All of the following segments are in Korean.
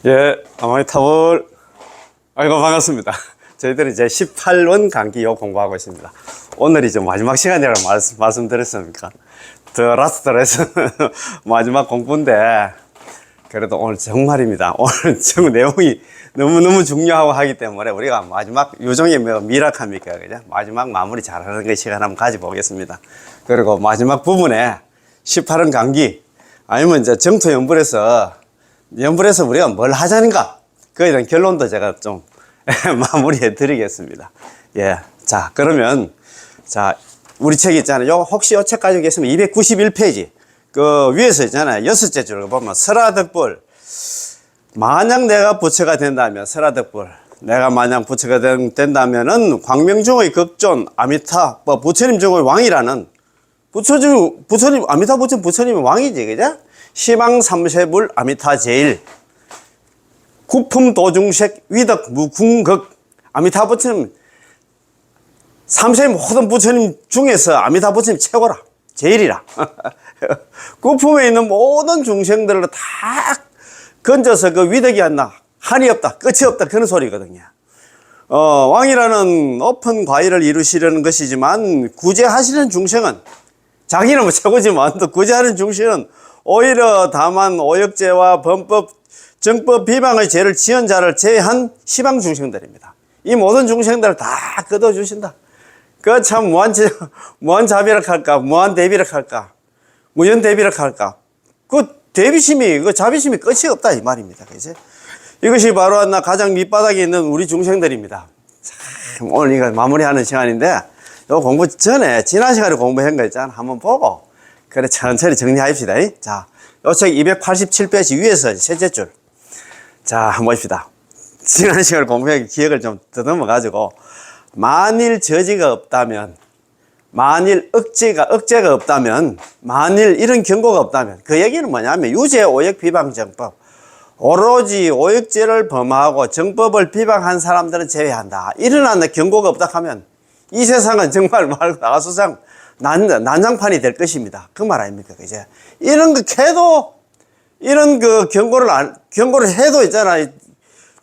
예, 어머니 타볼. 아이고, 반갑습니다. 저희들은 이제 18원 감기요 공부하고 있습니다. 오늘이 좀 마지막 시간이라고 말씀드렸습니까? 더 라스트 레슨 마지막 공부인데, 그래도 오늘 정말입니다. 오늘 정 내용이 너무너무 중요하고 하기 때문에 우리가 마지막 요정이 뭐 미락합니까? 그죠? 마지막 마무리 잘하는 그 시간 한번 가져보겠습니다. 그리고 마지막 부분에 18원 감기, 아니면 이제 정토 연불에서 우리가 뭘 하자는가? 그에 대한 결론도 제가 좀 마무리해 드리겠습니다. 예. 자, 그러면, 자, 우리 책 있잖아요. 혹시 이 책 가지고 계시면 291페이지. 그 위에서 있잖아요. 6째 줄 보면 설화덕불. 만약 내가 부처가 된다면, 설화덕불. 내가 만약 부처가 된다면은 광명중의 극존, 아미타, 뭐 부처님 중의 왕이라는 부처님, 아미타 부처님이 왕이지, 그죠? 시방 삼세불 아미타 제일. 구품 도중색 위덕 무궁극. 아미타 부처님, 삼세 모든 부처님 중에서 아미타 부처님 최고라. 제일이라. 구품에 있는 모든 중생들을 다 건져서 그 위덕이 안 나. 한이 없다. 끝이 없다. 그런 소리거든요. 왕이라는 높은 과일을 이루시려는 것이지만, 구제하시는 중생은, 자기는 뭐 최고지만, 또 구제하는 중생은 오히려 다만 오역죄와 범법, 정법 비방의 죄를 지은 자를 제외한 시방 중생들입니다. 이 모든 중생들을 다 걷어주신다. 그 참 무한 자비력 할까, 무한 대비력 할까, 무연 대비력 할까. 그 대비심이, 그 자비심이 끝이 없다 이 말입니다. 그지? 이것이 바로 가장 밑바닥에 있는 우리 중생들입니다. 참 오늘 이거 마무리하는 시간인데, 요 공부 전에 지난 시간에 공부한 거 있잖아. 한번 보고 그래 천천히 정리합시다. 자, 요 책 287페이지 위에서 셋째 줄. 자, 한번 봅시다. 지난 시간에 공부한 기억을 좀 더듬어 가지고, 만일 저지가 없다면, 만일 억제가 없다면, 만일 이런 경고가 없다면, 그 얘기는 뭐냐면 유죄 오역 비방 정법, 오로지 오역죄를 범하고 정법을 비방한 사람들은 제외한다. 일어나는 경고가 없다 하면 이 세상은 정말 말고 나가수상 난장판이 될 것입니다. 그 말 아닙니까? 그제 이런 거 해도, 이런 그 경고를 해도 있잖아.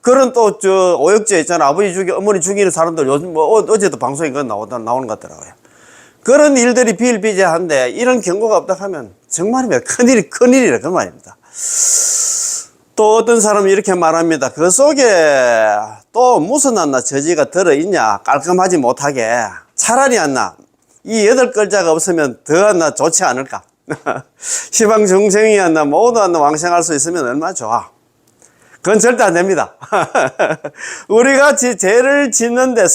그런 또 오역죄 있잖아. 어머니 죽이는 사람들 요즘 뭐 어제도 방송에 그거 나오는 것 같더라고요. 그런 일들이 비일비재한데 이런 경고가 없다 하면 정말입니다. 큰일이라 그 말입니다. 또 어떤 사람이 이렇게 말합니다. 그 속에 또 무슨 저지가 들어있냐? 깔끔하지 못하게. 차라리 이 8글자가 없으면 더 좋지 않을까? 시방 중생이 모두 왕생할 수 있으면 얼마나 좋아. 그건 절대 안 됩니다. 우리가 죄를 짓는데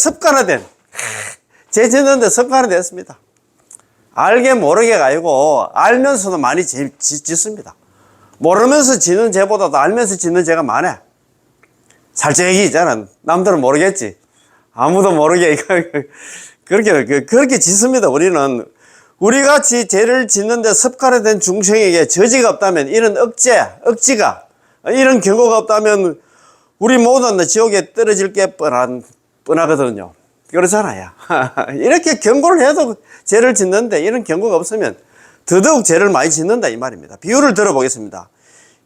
죄 짓는데 습관화됐습니다. 알게 모르게가 아니고 알면서도 많이 짓습니다. 모르면서 짓는 죄보다도 알면서 짓는 죄가 많아. 살짝 있잖아. 남들은 모르겠지. 아무도 모르게 그렇게 짓습니다. 우리가 죄를 짓는데 습관화된 중생에게 저지가 없다면, 이런 억지가, 이런 경고가 없다면 우리 모두 지옥에 떨어질 게 뻔하거든요. 그렇잖아요. 이렇게 경고를 해도 죄를 짓는데 이런 경고가 없으면 더더욱 죄를 많이 짓는다 이 말입니다. 비유를 들어보겠습니다.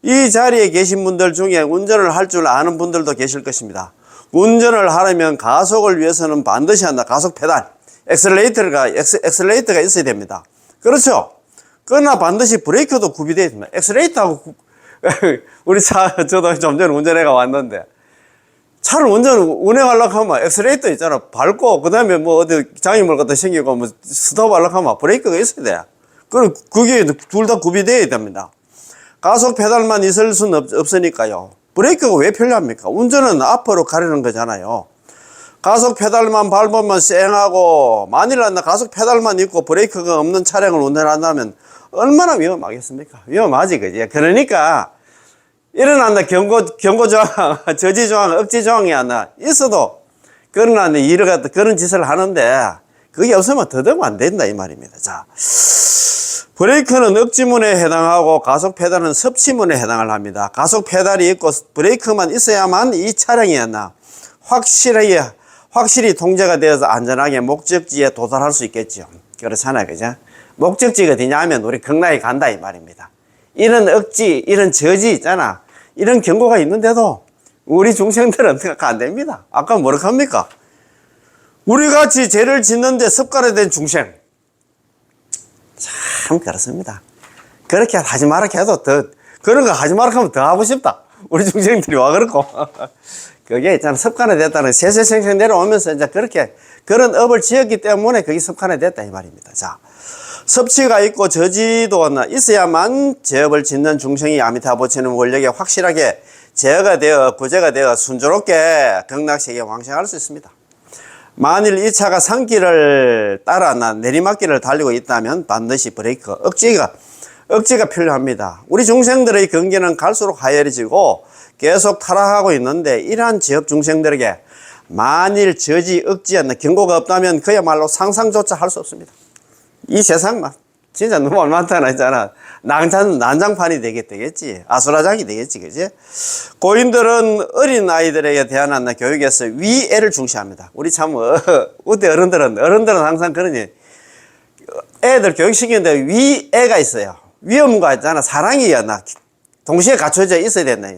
이 자리에 계신 분들 중에 운전을 할 줄 아는 분들도 계실 것입니다. 운전을 하려면 가속을 위해서는 반드시 가속 페달, 엑셀레이터가 있어야 됩니다. 그렇죠? 그러나 반드시 브레이크도 구비되어 있습니다. 엑셀레이터하고 저도 좀 전에 운전해가 왔는데, 차를 운행하려고 하면 엑셀레이터 있잖아. 밟고, 그 다음에 뭐 어디 장애물 갖다 생기고, 뭐 스톱 하려고 하면 브레이크가 있어야 돼. 그럼 그게 둘 다 구비되어야 됩니다. 가속 페달만 있을 수는 없으니까요. 브레이크가 왜 필요합니까? 운전은 앞으로 가려는 거잖아요. 가속 페달만 밟으면 쌩하고, 만일 가속 페달만 있고 브레이크가 없는 차량을 운전한다면 얼마나 위험하겠습니까? 위험하지, 그지? 그러니까, 일어난다 경고조항, 저지조항, 억지조항이 있어도, 그러나 그런 짓을 하는데, 그게 없으면 더더욱 안 된다, 이 말입니다. 자, 브레이크는 억지문에 해당하고 가속 페달은 섭취문에 해당을 합니다. 가속 페달이 있고 브레이크만 있어야만 이 차량이 확실히 통제가 되어서 안전하게 목적지에 도달할 수 있겠죠. 그렇잖아요. 그죠? 목적지가 어디냐 하면 우리 극락에 간다 이 말입니다. 이런 억지, 이런 저지 있잖아. 이런 경고가 있는데도 우리 중생들은 안 됩니다. 아까 뭐라고 합니까? 우리 같이 죄를 짓는데 습관화된 중생. 참 그렇습니다. 그렇게 하지 마라 해도 그런 거 하지 마라 하면 더 하고 싶다. 우리 중생들이 와 그렇고. 그게 있잖아. 습관화됐다는 세세생생 내려오면서 이제 그렇게 그런 업을 지었기 때문에 그게 습관화됐다 이 말입니다. 자, 섭취가 있고 저지도 있어야만 제업을 짓는 중생이 아미타 부처님 원력에 확실하게 제어가 되어 구제가 되어 순조롭게 극락세계에 왕생할 수 있습니다. 만일 이 차가 산길을 따라 내리막길을 달리고 있다면 반드시 브레이크, 억지가 필요합니다. 우리 중생들의 경계는 갈수록 하열해지고 계속 타락하고 있는데 이러한 지업 중생들에게 만일 저지, 억지나 경고가 없다면 그야말로 상상조차 할 수 없습니다. 이 세상만 진짜 너무 얼마나 있잖아. 난장판이 되겠지. 아수라장이 되겠지. 그지? 고인들은 어린 아이들에게 대한 교육에서 위애를 중시합니다. 우리 참, 우리 어른들은 항상 그러니, 애들 교육시키는데 위애가 있어요. 위험과 있잖아. 사랑이 동시에 갖춰져 있어야 된다.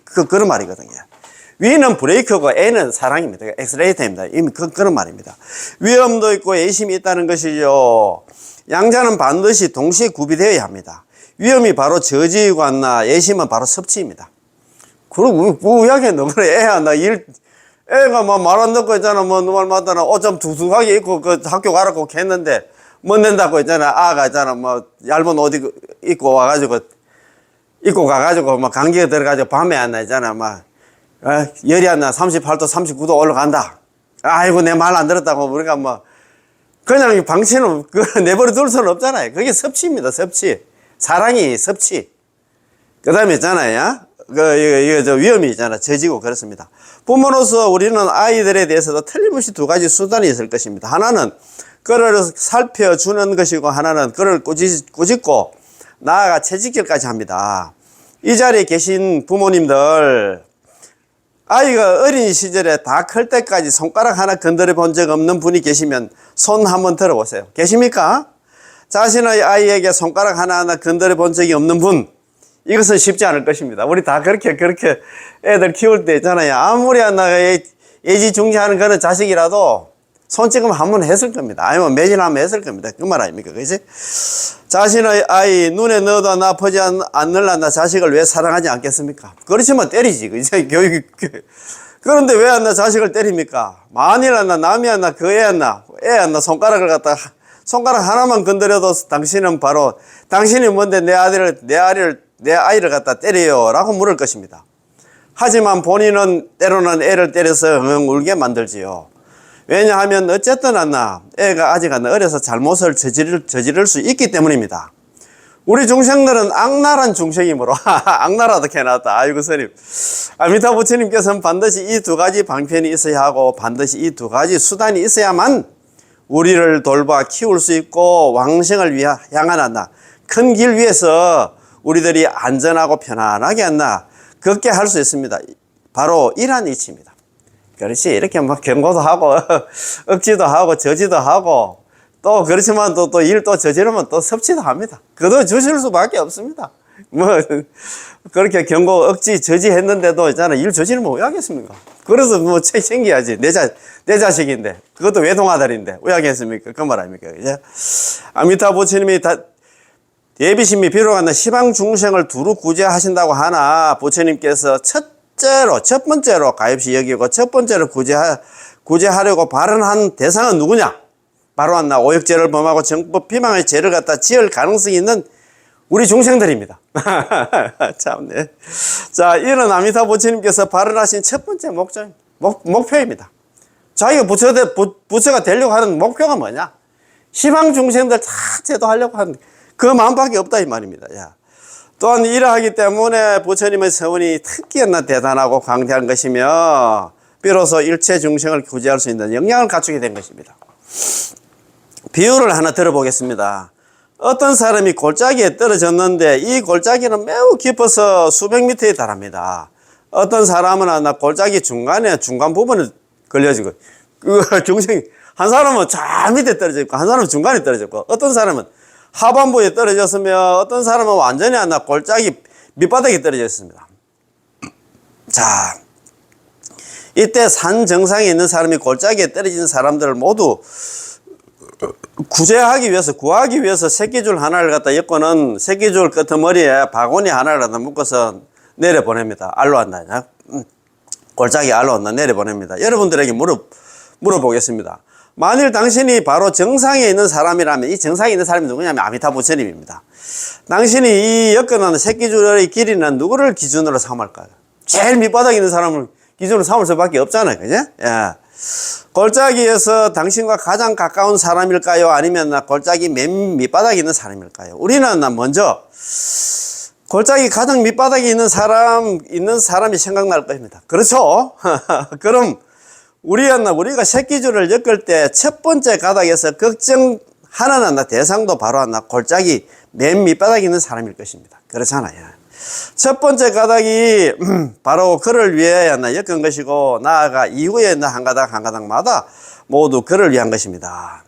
그런 말이거든요. 위는 브레이크고 애는 사랑입니다. 엑셀레이터입니다. 이미 그런 말입니다. 위험도 있고 애심이 있다는 것이죠. 양자는 반드시 동시에 구비되어야 합니다. 위험이 바로 저지이고 애심은 바로 섭취입니다. 그리고 우야게 너 그래. 애가 말 안 듣고 있잖아. 누말마다나 옷 좀 두둑하게 입고 학교 가라고 했는데 못 낸다고 있잖아. 아가 있잖아. 얇은 옷 입고 와가지고 감기가 들어가지고 밤에 안 나잖아. 열이 안 나. 38도, 39도 올라간다. 아이고, 내 말 안 들었다고. 우리가 그냥 방치는 내버려 둘 수는 없잖아요. 그게 섭취입니다, 섭취. 사랑이 섭취. 그 다음에 있잖아요. 위험이 있잖아. 저지고 그렇습니다. 부모로서 우리는 아이들에 대해서도 틀림없이 두 가지 수단이 있을 것입니다. 하나는 그를 살펴주는 것이고, 하나는 그를 꾸짖고, 나아가 채찍질까지 합니다. 이 자리에 계신 부모님들, 아이가 어린 시절에 다 클 때까지 손가락 하나 건드려 본 적 없는 분이 계시면 손 한번 들어보세요. 계십니까? 자신의 아이에게 손가락 하나 건드려 본 적이 없는 분, 이것은 쉽지 않을 것입니다. 우리 다 그렇게 애들 키울 때 있잖아요. 아무리 애지중지하는 그런 자식이라도 손찌검 한번 했을 겁니다. 아니면 매질 한번 했을 겁니다. 그 말 아닙니까? 그지? 자신의 아이 눈에 넣어도 나쁘지 않을란다 자식을 왜 사랑하지 않겠습니까? 그렇지만 때리지. 그지? 그런데 왜 자식을 때립니까? 만일 남이 그 애 손가락을 손가락 하나만 건드려도 당신은 뭔데 내 아이를 갖다 때려요. 라고 물을 것입니다. 하지만 본인은 때로는 애를 때려서 울게 만들지요. 왜냐하면 어쨌든 애가 아직 어려서 잘못을 저지를 수 있기 때문입니다. 우리 중생들은 악랄한 중생이므로 악랄하다 해놨다. 아이고 스님. 아미타 부처님께서는 반드시 이 두 가지 방편이 있어야 하고 반드시 이 두 가지 수단이 있어야만 우리를 돌봐 키울 수 있고 왕생을 향한 큰 길 위에서 우리들이 안전하고 편안하게 걷게 할 수 있습니다. 바로 이러한 이치입니다. 그렇지. 이렇게 경고도 하고, 억지도 하고, 저지도 하고, 또 그렇지만 또 일 저지르면 또 섭취도 합니다. 그도 주실 수밖에 없습니다. 그렇게 경고, 억지, 저지 했는데도 있잖아. 일 저지르면 왜 하겠습니까? 그래서 챙겨야지. 내 자식인데. 그것도 외동아들인데. 왜 하겠습니까? 그 말 아닙니까? 그죠? 아미타 부처님이 예비심이 비롯한 시방 중생을 두루 구제하신다고 하나, 부처님께서 첫 번째로 가입시 여기고 첫 번째로 구제하려고 발언한 대상은 누구냐? 바로 오역죄를 범하고 정법 비방의 죄를 갖다 지을 가능성이 있는 우리 중생들입니다. 참네. 자, 이런 아미타 부처님께서 발언하신 첫 번째 목표입니다. 자기가 부처가 되려고 하는 목표가 뭐냐? 시방 중생들 다 제도하려고 하는 그 마음밖에 없다 이 말입니다. 야. 또한 이러하기 때문에 부처님의 서원이 특히나 대단하고 광대한 것이며 비로소 일체 중생을 구제할 수 있는 역량을 갖추게 된 것입니다. 비유를 하나 들어보겠습니다. 어떤 사람이 골짜기에 떨어졌는데 이 골짜기는 매우 깊어서 수백 미터에 달합니다. 어떤 사람은 골짜기 중간 부분에 걸려지고 중생 한 사람은 저 밑에 떨어져 있고 한 사람은 중간에 떨어져 있고 어떤 사람은 하반부에 떨어졌으며 어떤 사람은 완전히 골짜기 밑바닥에 떨어져 있습니다. 자, 이때 산 정상에 있는 사람이 골짜기에 떨어진 사람들을 모두 구제하기 위해서, 구하기 위해서 새끼줄 하나를 갖다 엮고는 새끼줄 끄트머리에 바구니 하나를 갖다 묶어서 내려보냅니다. 알로한다. 골짜기 알로한다 내려보냅니다. 여러분들에게 물어보겠습니다. 만일 당신이 바로 정상에 있는 사람이라면, 이 정상에 있는 사람이 누구냐면 아미타 부처님입니다. 당신이 이 엮어놓은 새끼줄의 길이는 누구를 기준으로 삼을까요? 제일 밑바닥에 있는 사람을 기준으로 삼을 수밖에 없잖아요. 그죠? 예. 골짜기에서 당신과 가장 가까운 사람일까요? 아니면 골짜기 맨 밑바닥에 있는 사람일까요? 우리는 먼저 골짜기 가장 밑바닥에 있는 사람이 생각날 겁니다. 그렇죠? 그럼 우리가 새끼줄을 엮을 때 첫 번째 가닥에서 걱정하는 대상도 바로 골짜기 맨 밑바닥에 있는 사람일 것입니다. 그렇잖아요. 첫 번째 가닥이 바로 그를 위해 엮은 것이고, 나아가 이후에 한 가닥마다 모두 그를 위한 것입니다.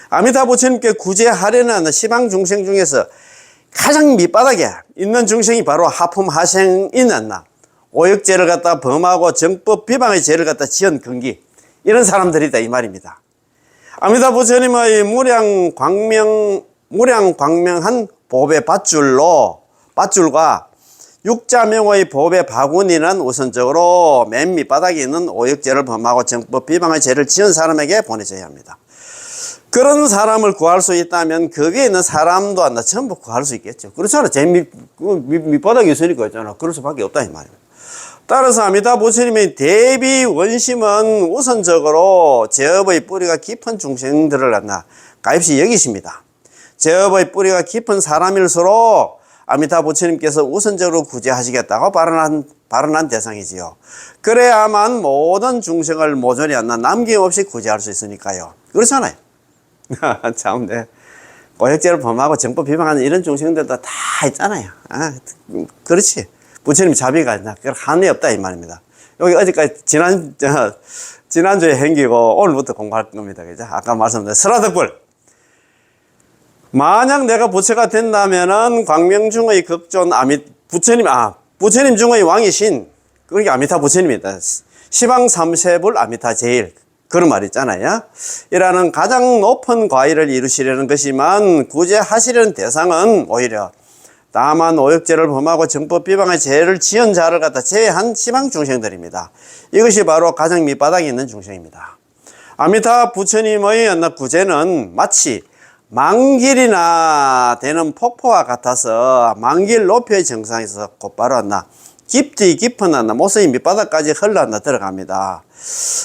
아미타 부처님께 구제하려는 시방 중생 중에서 가장 밑바닥에 있는 중생이 바로 하품 하생인 오역죄를 갖다 범하고 정법 비방의 죄를 갖다 지은 근기, 이런 사람들이다 이 말입니다. 아미타 부처님의 무량 광명한 보배 밧줄과 육자명의 보배 바구니는 우선적으로 맨 밑바닥에 있는 오역죄를 범하고 정법 비방의 죄를 지은 사람에게 보내줘야 합니다. 그런 사람을 구할 수 있다면 그 위에 있는 사람도 전부 구할 수 있겠죠. 그렇잖아. 제일 밑바닥에 있으니까 있잖아. 그럴 수밖에 없다 이 말입니다. 따라서 아미타 부처님의 대비 원심은 우선적으로 제업의 뿌리가 깊은 중생들을 가입시 여기십니다. 제업의 뿌리가 깊은 사람일수록 아미타 부처님께서 우선적으로 구제하시겠다고 발언한 대상이지요. 그래야만 모든 중생을 모조리 남김없이 구제할 수 있으니까요. 그렇잖아요. 참, 오역죄를 범하고 정법 비방하는 이런 중생들도 다 있잖아요. 그렇지. 부처님 자비가 한이 없다 이 말입니다. 여기 어제까지 지난주에 행기고 오늘부터 공부할 겁니다. 그죠? 아까 말씀드린 설화덕불. 만약 내가 부처가 된다면은 광명중의 극존 부처님 중의 왕이신, 그게 아미타 부처님이다. 시방 삼세불 아미타 제일. 그런 말 있잖아요. 이라는 가장 높은 과의를 이루시려는 것이만, 구제하시려는 대상은 오히려 다만 오역죄를 범하고 정법 비방의 죄를 지은 자를 갖다 제외한 시방 중생들입니다. 이것이 바로 가장 밑바닥에 있는 중생입니다. 아미타 부처님의 구제는 마치 만길이나 되는 폭포와 같아서 만길 높이의 정상에서 곧바로 깊디 깊은 모서리 밑바닥까지 들어갑니다.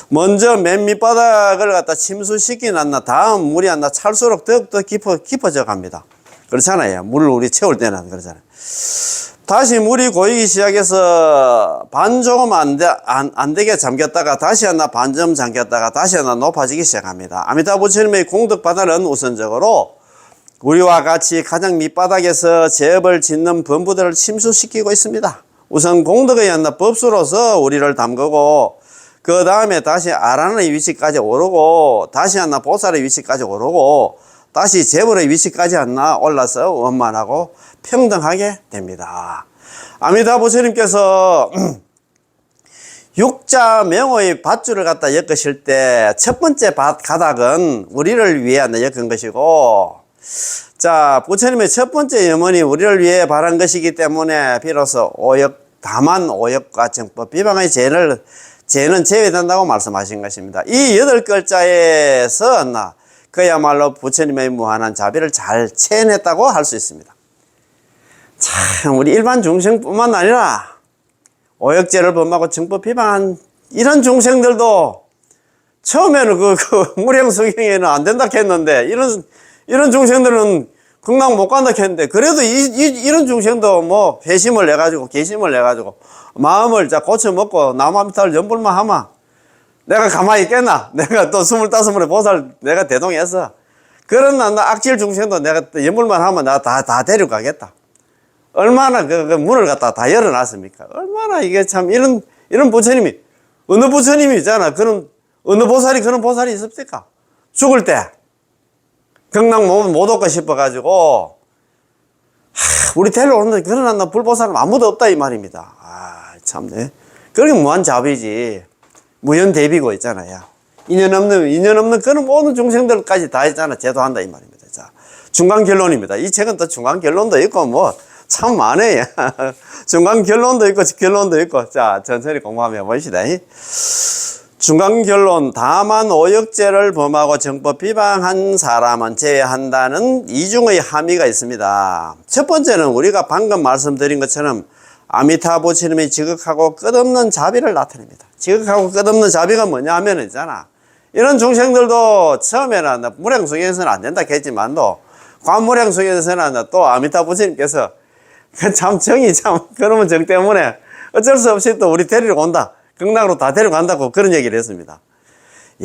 먼저 맨 밑바닥을 갖다 침수시킨 다음 물이 찰수록 더욱더 깊어져 갑니다. 그렇잖아요. 물을 우리 채울 때는 그렇잖아요. 다시 물이 고이기 시작해서 반 조금 안 되게 잠겼다가 다시 반 점 잠겼다가 다시 높아지기 시작합니다. 아미타 부처님의 공덕 바다는 우선적으로 우리와 같이 가장 밑바닥에서 제업을 짓는 범부들을 침수시키고 있습니다. 우선 공덕의 법수로서 우리를 담그고, 그 다음에 다시 아란의 위치까지 오르고, 다시 보살의 위치까지 오르고, 다시 재벌의 위치까지 올라서 원만하고 평등하게 됩니다. 아미타 부처님께서 육자명의 밧줄을 갖다 엮으실 때 첫 번째 가닥은 우리를 위해 엮은 것이고, 자, 부처님의 첫 번째 염원이 우리를 위해 바란 것이기 때문에 비로소 다만 오역과 정법 비방의 죄는 제외된다고 말씀하신 것입니다. 이 8글자에서 그야말로 부처님의 무한한 자비를 잘 체현했다고 할 수 있습니다. 참, 우리 일반 중생뿐만 아니라 오역죄를 범하고 정법 비방한 이런 중생들도 처음에는 무량수경에는 안 된다 했는데, 이런 중생들은 극락 못 간다 했는데, 그래도 이런 중생도 회심을 내가지고 개심을 내가지고 마음을 고쳐먹고 남아미타를 연불만 하면 내가 가만히 있겠나? 내가 또 25물의 보살 내가 대동해서 그런 악질 중생도 내가 연불만 하면 내가 다 데려가겠다. 얼마나 그 문을 갖다 다 열어놨습니까? 얼마나 이게 참 이런 부처님이, 어느 부처님이잖아. 어느 보살이 그런 보살이 있습니까? 죽을 때 경락 못 얻고 싶어가지고 우리 데려오는데 그런 불보살은 아무도 없다 이 말입니다. 참네. 그렇게 무한자비지. 무연대비고 있잖아요. 인연 없는 그런 모든 중생들까지 다 있잖아. 제도한다 이 말입니다. 자, 중간 결론입니다. 이 책은 또 중간 결론도 있고 뭐 참 많아요. 중간 결론도 있고 결론도 있고. 자, 천천히 공부하면 봅시다. 중간 결론. 다만 오역죄를 범하고 정법 비방한 사람은 제외한다는 이중의 함의가 있습니다. 첫 번째는 우리가 방금 말씀드린 것처럼 아미타 부처님이 지극하고 끝없는 자비를 나타냅니다. 지극하고 끝없는 자비가 뭐냐 하면 있잖아. 이런 중생들도 처음에는 무량 속에서는 안 된다 했지만도 관무량 속에서는 또 아미타 부처님께서 참 정이 참 그러면 정 때문에 어쩔 수 없이 또 우리 데리러 온다. 극락으로 다 데려간다고 그런 얘기를 했습니다.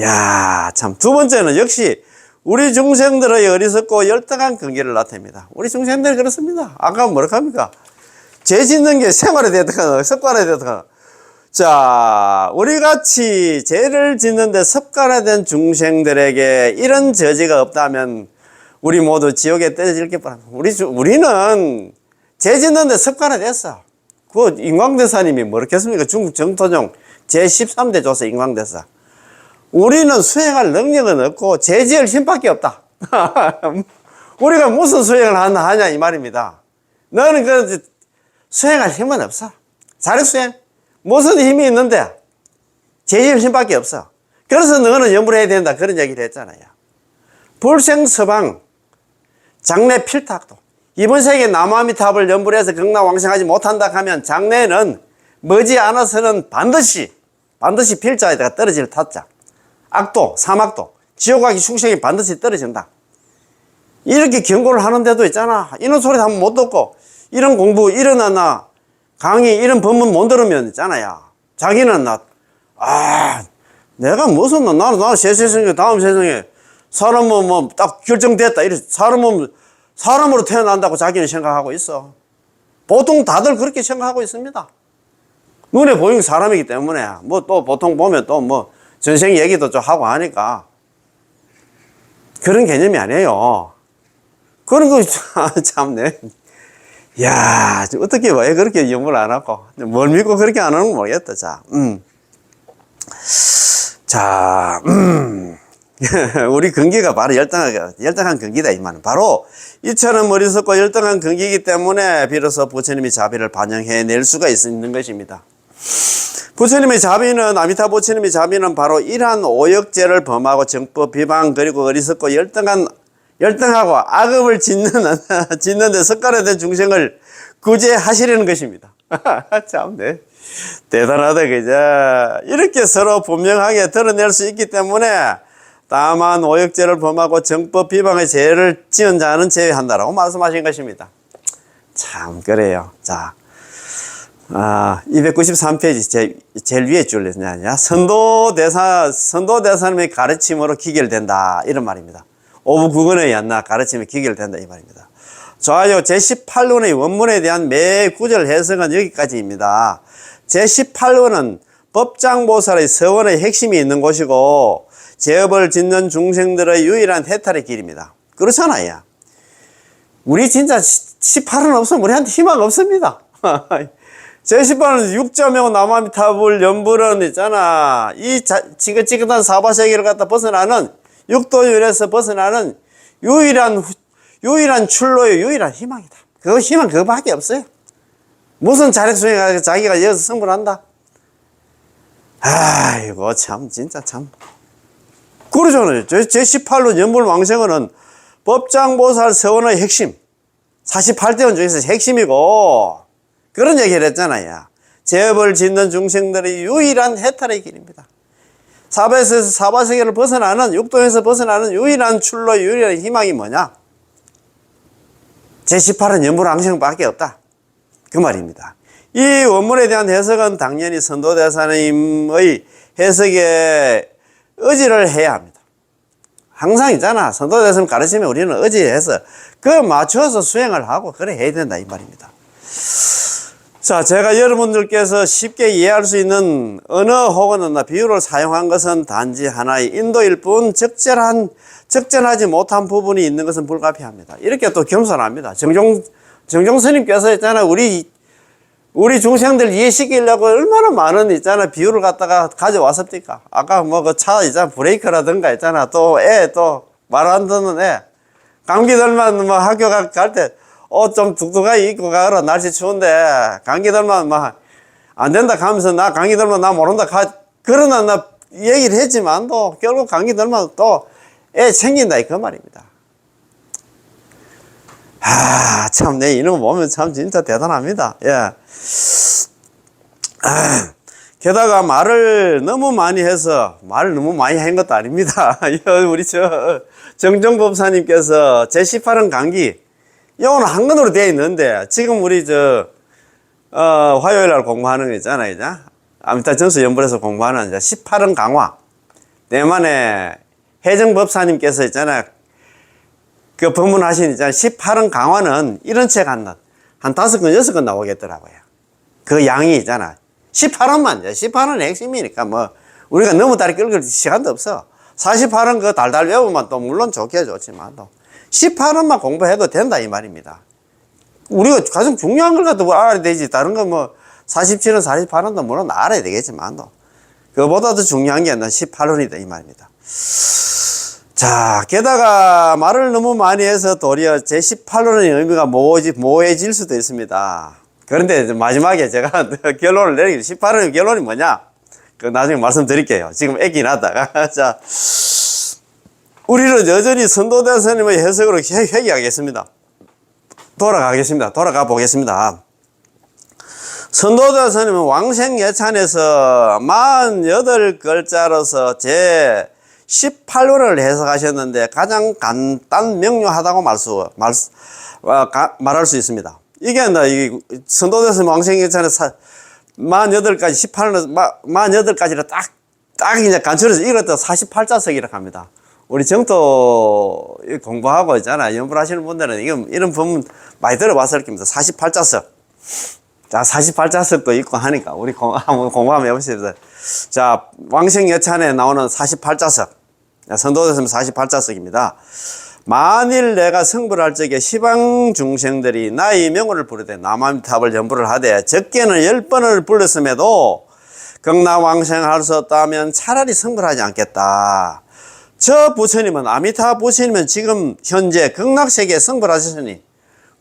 야, 참 두 번째는 역시 우리 중생들의 어리석고 열등한 근기를 나타냅니다. 우리 중생들이 그렇습니다. 아까 뭐라 합니까? 죄 짓는 게 생활이 되든가 습관이 되든가. 자, 우리 같이 죄를 짓는데 습관화된 중생들에게 이런 저지가 없다면 우리 모두 지옥에 떨어질 게 뻔합니다. 우리는 죄 짓는데 습관화됐어. 그 인광대사님이 뭐랬겠습니까? 중국 정토종 제13대 조서 인광대사. 우리는 수행할 능력은 없고 죄 지을 힘밖에 없다. 우리가 무슨 수행을 하냐 이 말입니다. 너는 그 수행할 힘은 없어. 자력수행 무슨 힘이 있는데 죄 지을 힘밖에 없어. 그래서 너는 염불 해야 된다 그런 얘기를 했잖아요. 불생서방 장래 필탁도 이번 세기에 나무아미탑을 염불해서 극락왕생하지 못한다 하면 장래에는 머지않아서는 반드시 필자에다가 떨어질 타자. 악도, 사막도, 지옥하기 흉생이 반드시 떨어진다. 이렇게 경고를 하는데도 있잖아. 이런 소리 한번 못 듣고 이런 공부, 이런 강의, 이런 법문 못 들으면 있잖아요. 자기는 내가 무슨 나는 세상에 다음 세상에 사람은 딱 결정됐다. 이래 사람으로 태어난다고 자기는 생각하고 있어. 보통 다들 그렇게 생각하고 있습니다. 눈에 보이는 사람이기 때문에 뭐 또 보통 보면 또 뭐 전생 얘기도 좀 하고 하니까 그런 개념이 아니에요. 그런 거 참네. 야, 어떻게 왜 그렇게 염을 안 하고 뭘 믿고 그렇게 안 하는 거 모르겠다. 자, 우리 근기가 바로 열등한 근기다 이 말은. 바로 이처럼 어리석고 열등한 근기이기 때문에 비로소 부처님이 자비를 반영해낼 수가 있는 것입니다. 부처님의 자비는 아미타 부처님의 자비는 바로 이러한 오역죄를 범하고 정법 비방 그리고 어리석고 열등하고 악업을 짓는데 습관화된 중생을 구제하시려는 것입니다. 참네. 대단하다, 그죠? 이렇게 서로 분명하게 드러낼 수 있기 때문에 다만 오역죄를 범하고 정법 비방의 죄를 지은 자는 제외한다라고 말씀하신 것입니다. 참, 그래요. 자, 293페이지 제일 위에 줄이냐. 선도대사님의 가르침으로 기결된다. 이런 말입니다. 오부구건의 얀나 가르침이 기결된다. 이 말입니다. 좋아요. 제18원의 원문에 대한 매 구절 해석은 여기까지입니다. 제18원은 법장보살의 서원의 핵심이 있는 곳이고 죄업을 짓는 중생들의 유일한 해탈의 길입니다. 그렇잖아요. 우리 진짜 18원 없으면 우리한테 희망 없습니다. 제18원 육자명 나무아미타불 연불은 있잖아. 이 지긋지긋한 사바세계를 갖다 벗어나는 육도율에서 벗어나는 유일한 출로의 유일한 희망이다. 그 희망 그거밖에 없어요. 무슨 자력수행하고 자기가 여기서 성불한다. 아이고 참 진짜 참 그러잖아요. 제18로 연불왕생어는 법장보살 서원의 핵심 48대원 중에서 핵심이고 그런 얘기를 했잖아요. 죄업을 짓는 중생들의 유일한 해탈의 길입니다. 사바세계를 벗어나는 육도에서 벗어나는 유일한 출로 유일한 희망이 뭐냐? 제18은 연불왕생밖에 없다. 그 말입니다. 이 원문에 대한 해석은 당연히 선도대사님의 해석에 의지를 해야 합니다. 항상 있잖아. 선도대사님 가르치면 우리는 의지해서 그 맞춰서 수행을 하고 그래 해야 된다 이 말입니다. 자, 제가 여러분들께서 쉽게 이해할 수 있는 언어 혹은 비유를 사용한 것은 단지 하나의 인도일 뿐 적절하지 못한 부분이 있는 것은 불가피합니다. 이렇게 또 겸손합니다. 정종 스님께서 있잖아. 우리 우리 중생들 이해시키려고 얼마나 많은 있잖아 비유를 갖다가 가져왔습니까? 아까 뭐 그 차 있잖아 브레이크라든가 있잖아 또 애 또 말 안 듣는 애 감기들만 뭐 학교 갈 때 옷 좀 뚝뚝하게 입고 가라 날씨 추운데 감기들만 막 안 된다 하면서 나 감기들만 나 모른다 그러나 나 얘기를 했지만 또 결국 감기들만 또 애 챙긴다 그 말입니다. 참, 내 이런 거 보면 참 진짜 대단합니다. 예. 게다가 말을 너무 많이 해서, 말을 너무 많이 한 것도 아닙니다. 우리 정정법사님께서 제18은 강기, 이거는 한권으로 되어 있는데, 지금 우리 화요일 날 공부하는 거 있잖아요. 이제. 아미타 정수 연불에서 공부하는 이제 18은 강화. 내만에 해정법사님께서 있잖아요. 그 법문하신 있잖아요. 18은 강화는 이런 책 한 5권, 6권 나오겠더라고요. 그 양이 있잖아. 18원만, 18원은 핵심이니까 뭐, 우리가 너무 다리 끌길 시간도 없어. 48원 그 달달 외우면 또 물론 좋지만 또, 18원만 공부해도 된다, 이 말입니다. 우리가 가장 중요한 걸 갖다 알아야 되지. 다른 거 뭐, 47원, 48원도 물론 알아야 되겠지만 또, 그보다 더 중요한 게 난 18원이다, 이 말입니다. 자, 게다가 말을 너무 많이 해서 도리어 제18호의 의미가 모호해질 수도 있습니다. 그런데 마지막에 제가 결론을 내리기 18호의 결론이 뭐냐? 그 나중에 말씀드릴게요. 지금 애기 나다가. 자, 우리는 여전히 선도대 스님의 해석으로 회귀하겠습니다. 돌아가 보겠습니다. 선도대 스님은 왕생예찬에서 48글자로서 18원을 해석하셨는데 가장 간단 명료하다고 말할 수 있습니다. 이게 선도대서 왕생예찬에 48가지 48가지를 딱 이제 간추려서 이것도 48자석이라고 합니다. 우리 정토 공부하고 있잖아. 연불하시는 분들은 이런 법문 많이 들어봤을 겁니다. 48자석. 자, 48자석도 있고 하니까 우리 한번 공부 한번 해보시죠. 자, 왕생예찬에 나오는 48자석. 선도대스는 48자석입니다. 만일 내가 성불할 적에 시방 중생들이 나의 명호를 부르되 남아미탑을 연불을 하되 적게는 10번을 불렀음에도 극락왕생할 수 없다면 차라리 성불하지 않겠다. 저 부처님은 아미타 부처님은 지금 현재 극락세계에 성불하셨으니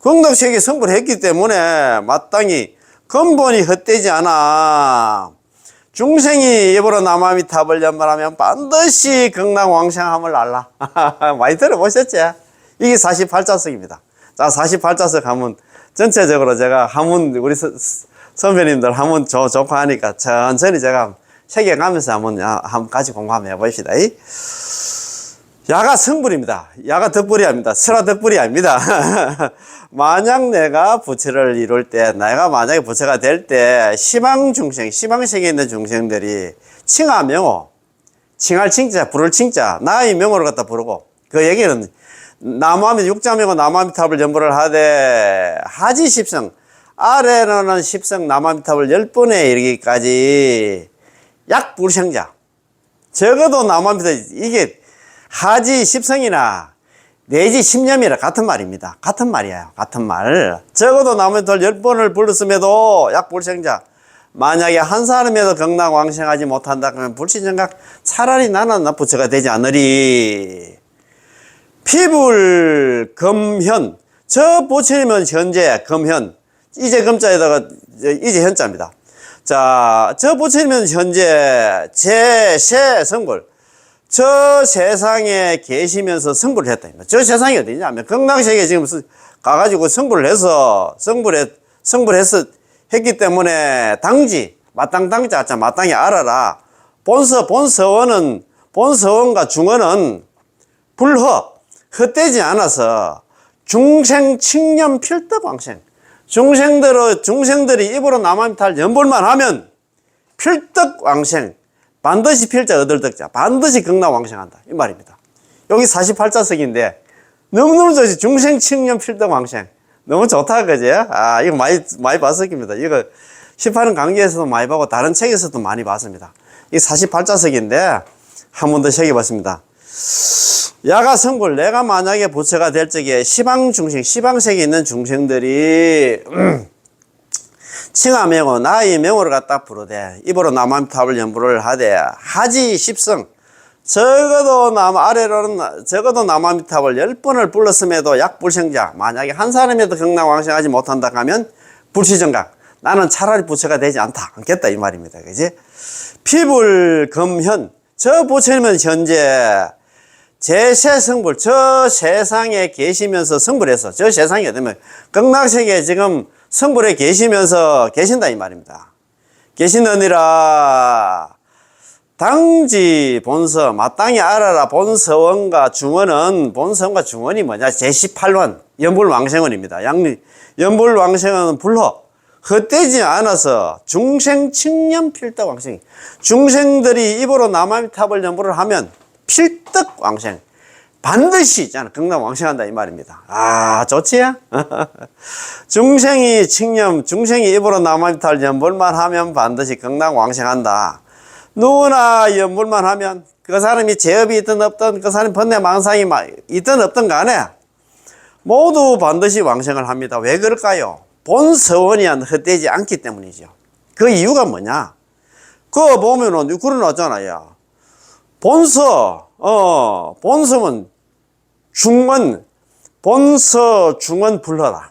극락세계에 성불했기 때문에 마땅히 근본이 헛되지 않아. 중생이 입으로 남아미탑을 연말하면 반드시 극락왕생함을 알라. 많이 들어보셨지? 이게 48자석입니다. 자, 48자석 하면 전체적으로 제가 한번 우리 선배님들 한번 좋고 하니까 천천히 제가 새겨가면서 한번 같이 공부 한번 해봅시다. 야가 성불입니다. 야가 덕불이 아닙니다. 설화 덕불이 아닙니다. 만약 내가 부처를 이룰 때, 내가 만약에 부처가 될 때, 시방중생, 시방세계에 있는 중생들이 칭하명호, 칭할 칭자, 부를 칭자, 나의 명호를 갖다 부르고, 그 얘기는 남아미, 육자명호 남아미탑을 연불을 하되, 하지 십성, 아래로는 십성 남아미탑을 10번에 이르기까지 약불생자, 적어도 남아미탑, 이게 하지 십성이나 내지 십념이라 같은 말입니다. 같은 말이에요. 같은 말. 적어도 남아미탑을 10번을 불렀음에도 약불생자, 만약에 한 사람에도 극락왕생하지 못한다 그러면 불시정각 차라리 나는 부처가 되지 않으리. 피불 금현, 저 부처님은 현재 금현, 이제 금자에다가 이제 현자입니다. 자, 저 부처님은 현재 제세 성불, 저 세상에 계시면서 성불을 했다. 저 세상이 어디냐면 극락세계에 지금 가가지고 성불을 해서 했기 때문에 당지 마땅당자 마땅히 알아라. 본서원과 중원은 불허 헛되지 않아서 중생 칭념 필덕왕생. 중생들이 입으로 남아미탈 연불만 하면 필덕왕생, 반드시 필자 얻을 덕자, 반드시 극락왕생한다 이 말입니다. 여기 48자석인데 너무너무 좋지. 중생 칭념 필덕왕생 너무 좋다 그지? 아, 이거 많이 봤을 겁니다. 이거 18은 강의에서도 많이 보고 다른 책에서도 많이 봤습니다. 이 48자석인데 한 번 더 새겨봤습니다. 야가 성불, 내가 만약에 부처가 될 적에 시방중생, 시방세계에 있는 중생들이 칭하명호 나의 명호를 갖다 부르되 입으로 남아미타불 연불을 하되 하지 십성 적어도 아래로는 적어도 남아미타불 10번을 불렀음에도 약불생자 만약에 한 사람에도 경락왕생하지 못한다 하면 불시정각 나는 차라리 부처가 되지 않겠다 이 말입니다. 그지? 피불금현 저 부처님은 현재 제세성불 저 세상에 계시면서 성불해서 저 세상이 되면 극락세계에 지금 성불에 계시면서 계신다 이 말입니다. 계시느니라 당지 본서 마땅히 알아라 본서원과 중원은 본서원과 중원이 뭐냐 제18원 연불왕생원입니다. 연불왕생원은 불허 헛되지 않아서 중생 칭념 필덕왕생 중생들이 입으로 남아미타불 연불을 하면 필덕왕생 반드시 있잖아 극락왕생한다 이 말입니다. 아 좋지? 중생이 칭념 중생이 입으로 남아미타불 연불만 하면 반드시 극락왕생한다. 누구나 연불만 하면 그 사람이 죄업이 있든 없든 그 사람이 번뇌 망상이 있든 없든 간에 모두 반드시 왕생을 합니다. 왜 그럴까요? 본서원이 헛되지 않기 때문이죠. 그 이유가 뭐냐? 그거 보면은 그러나잖아요. 본서는 중원, 본서 중원 불허라.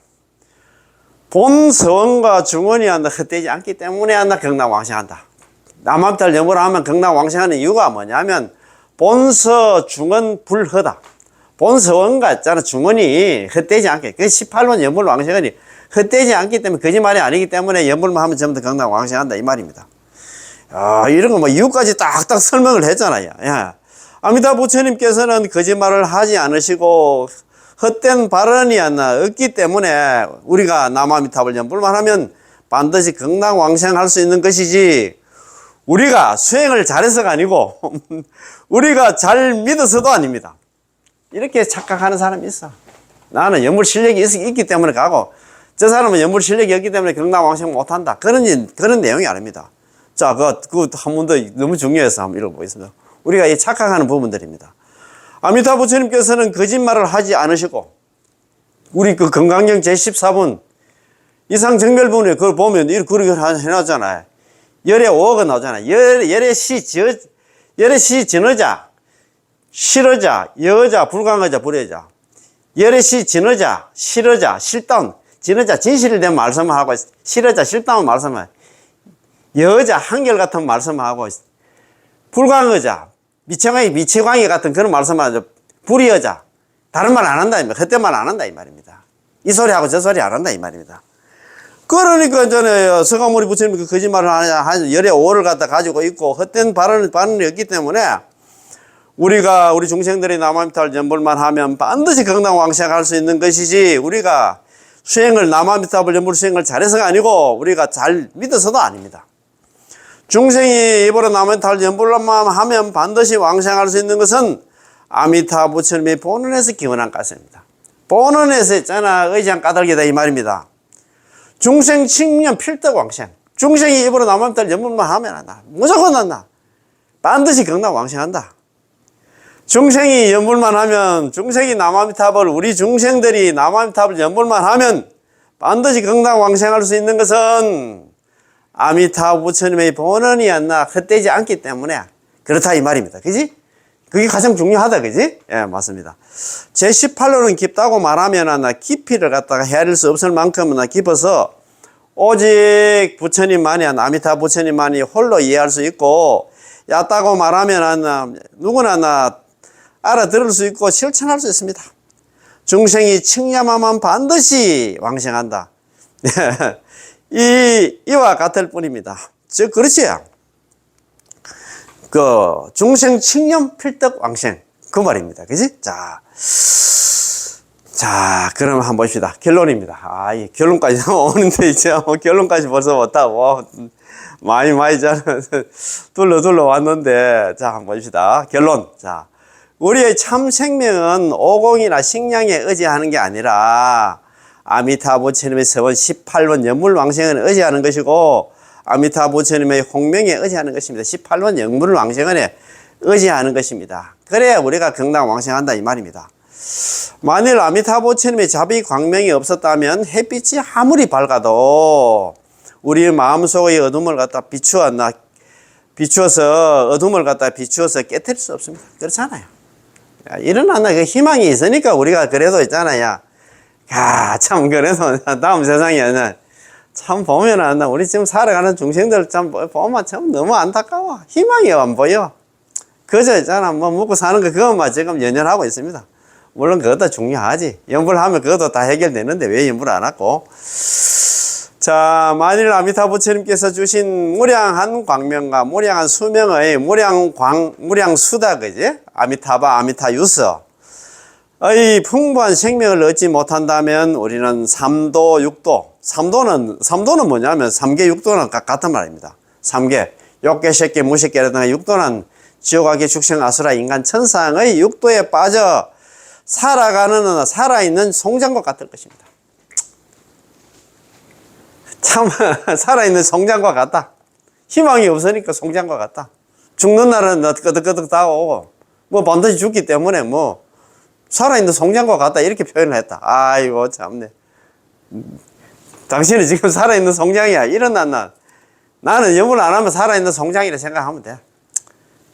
본서원과 중원이 헛되지 않기 때문에 극락왕생한다. 남아미타불 연불을 하면 극락왕생하는 이유가 뭐냐면 본서 중원 불허다. 본서원과 있잖아 중원이 헛되지 않게 그 18번 연불 왕생원이 헛되지 않기 때문에 거짓말이 아니기 때문에 연불만 하면 전부 다 극락왕생한다 이 말입니다. 이런 거 뭐 이유까지 딱딱 설명을 했잖아요. 야. 아미타 부처님께서는 거짓말을 하지 않으시고 헛된 발언이 없기 때문에 우리가 남아미타불 연불만 하면 반드시 극락왕생할 수 있는 것이지 우리가 수행을 잘해서가 아니고 우리가 잘 믿어서도 아닙니다. 이렇게 착각하는 사람이 있어. 나는 연불 실력이 있기 때문에 가고 저 사람은 연불 실력이 없기 때문에 극락왕생 못한다. 그런 내용이 아닙니다. 자, 그거 한 번 더 너무 중요해서 한번 읽어보겠습니다. 우리가 이 착각하는 부분들입니다. 아미타 부처님께서는 거짓말을 하지 않으시고 우리 그 건강경 제14분 이상정멸분에 그걸 보면 그렇게 해놨잖아요. 열의 5억은 나오잖아요. 열의 시 진어자, 실어자, 여자, 불강어자, 불여자. 열의 시 진어자, 실어자, 실다운, 진어자, 진실에 대한 말씀을 하고, 실어자, 실다운 말씀을, 여자, 한결같은 말씀을 하고, 불강어자, 미치광이 같은 그런 말씀을 하죠. 불여자, 다른 말 안 한다, 헛된 말 안 한다, 이 말입니다. 이 소리하고 저 소리 안 한다, 이 말입니다. 그러니까 전에 서가모니 부처님이 그 거짓말을 한 열의 5를 갖다 가지고 있고 헛된 발언이 없기 때문에 우리 중생들이 남아미타불 연불만 하면 반드시 극락왕생할 수 있는 것이지 우리가 남아미타불 연불 수행을 잘해서가 아니고 우리가 잘 믿어서도 아닙니다. 중생이 입으로 남아미타불 연불만 하면 반드시 왕생할 수 있는 것은 아미타 부처님의 본원에서 기원한 것입니다. 본원에서 있잖아 의지한 까닭이다 이 말입니다. 중생 칭념 필덕왕생 중생이 입으로 남아미타불 연불만 하면 무조건 한다. 반드시 극락왕생한다. 중생이 연불만 하면 중생이 남아미타불 우리 중생들이 남아미타불 연불만 하면 반드시 극락왕생할 수 있는 것은 아미타 부처님의 본원이 헛되지 않기 때문에 그렇다 이 말입니다. 그지? 그게 가장 중요하다. 그지? 예, 맞습니다. 제18호는 깊다고 말하면 깊이를 갖다가 헤아릴 수 없을 만큼은 깊어서 오직 부처님만이 아미타 부처님만이 홀로 이해할 수 있고 얕다고 말하면 누구나 알아들을 수 있고 실천할 수 있습니다. 중생이 칭념하면 반드시 왕생한다. 이와 같을 뿐입니다. 즉 그렇지. 그 중생 칭념 필덕 왕생 그 말입니다. 그지? 자, 그럼 한번 봅시다. 결론입니다. 이 결론까지 오는데 이제 결론까지 벌써 왔다. 많이 둘러 왔는데 자, 한번 봅시다. 결론. 자, 우리의 참 생명은 오공이나 식량에 의지하는 게 아니라 아미타 부처님의 서원 18번 연불왕생을 의지하는 것이고 아미타 부처님의 홍명에 의지하는 것입니다. 18번 연불왕생에 의지하는 것입니다. 그래야 우리가 극락왕생한다 이 말입니다. 만일 아미타 부처님의 자비 광명이 없었다면 햇빛이 아무리 밝아도 우리 마음속의 어둠을 갖다 비추어서 어둠을 갖다 비추어서 깨뜨릴 수 없습니다. 그렇잖아요. 일어나나 그 희망이 있으니까 우리가 그래도 있잖아요. 참 그래도 다음 세상에 참 보면은 우리 지금 살아가는 중생들 참 보면 참 너무 안타까워. 희망이 안 보여. 그저 있잖아 뭐 먹고 사는 거 그것만 지금 연연하고 있습니다. 물론 그것도 중요하지. 연불 하면 그것도 다 해결되는데 왜 연불 안 하고. 자, 만일 아미타 부처님께서 주신 무량한 광명과 무량한 수명의 무량수다, 그지? 아미타바, 아미타유서의 풍부한 생명을 얻지 못한다면 우리는 삼도, 육도. 삼도는 뭐냐면 삼계, 육도는 같은 말입니다. 삼계, 욕계, 색계, 무색계라든가 육도는 지옥하게 축생, 아수라, 인간, 천상의 육도에 빠져 살아있는 송장과 같을 것입니다. 참 살아있는 송장과 같다. 희망이 없으니까 송장과 같다. 죽는 날은 끄덕끄덕 다오고 뭐 반드시 죽기 때문에 뭐 살아있는 송장과 같다 이렇게 표현을 했다. 아이고 참네. 당신은 지금 살아있는 송장이야. 일어났나? 나는 염을 안 하면 살아있는 송장이라 생각하면 돼.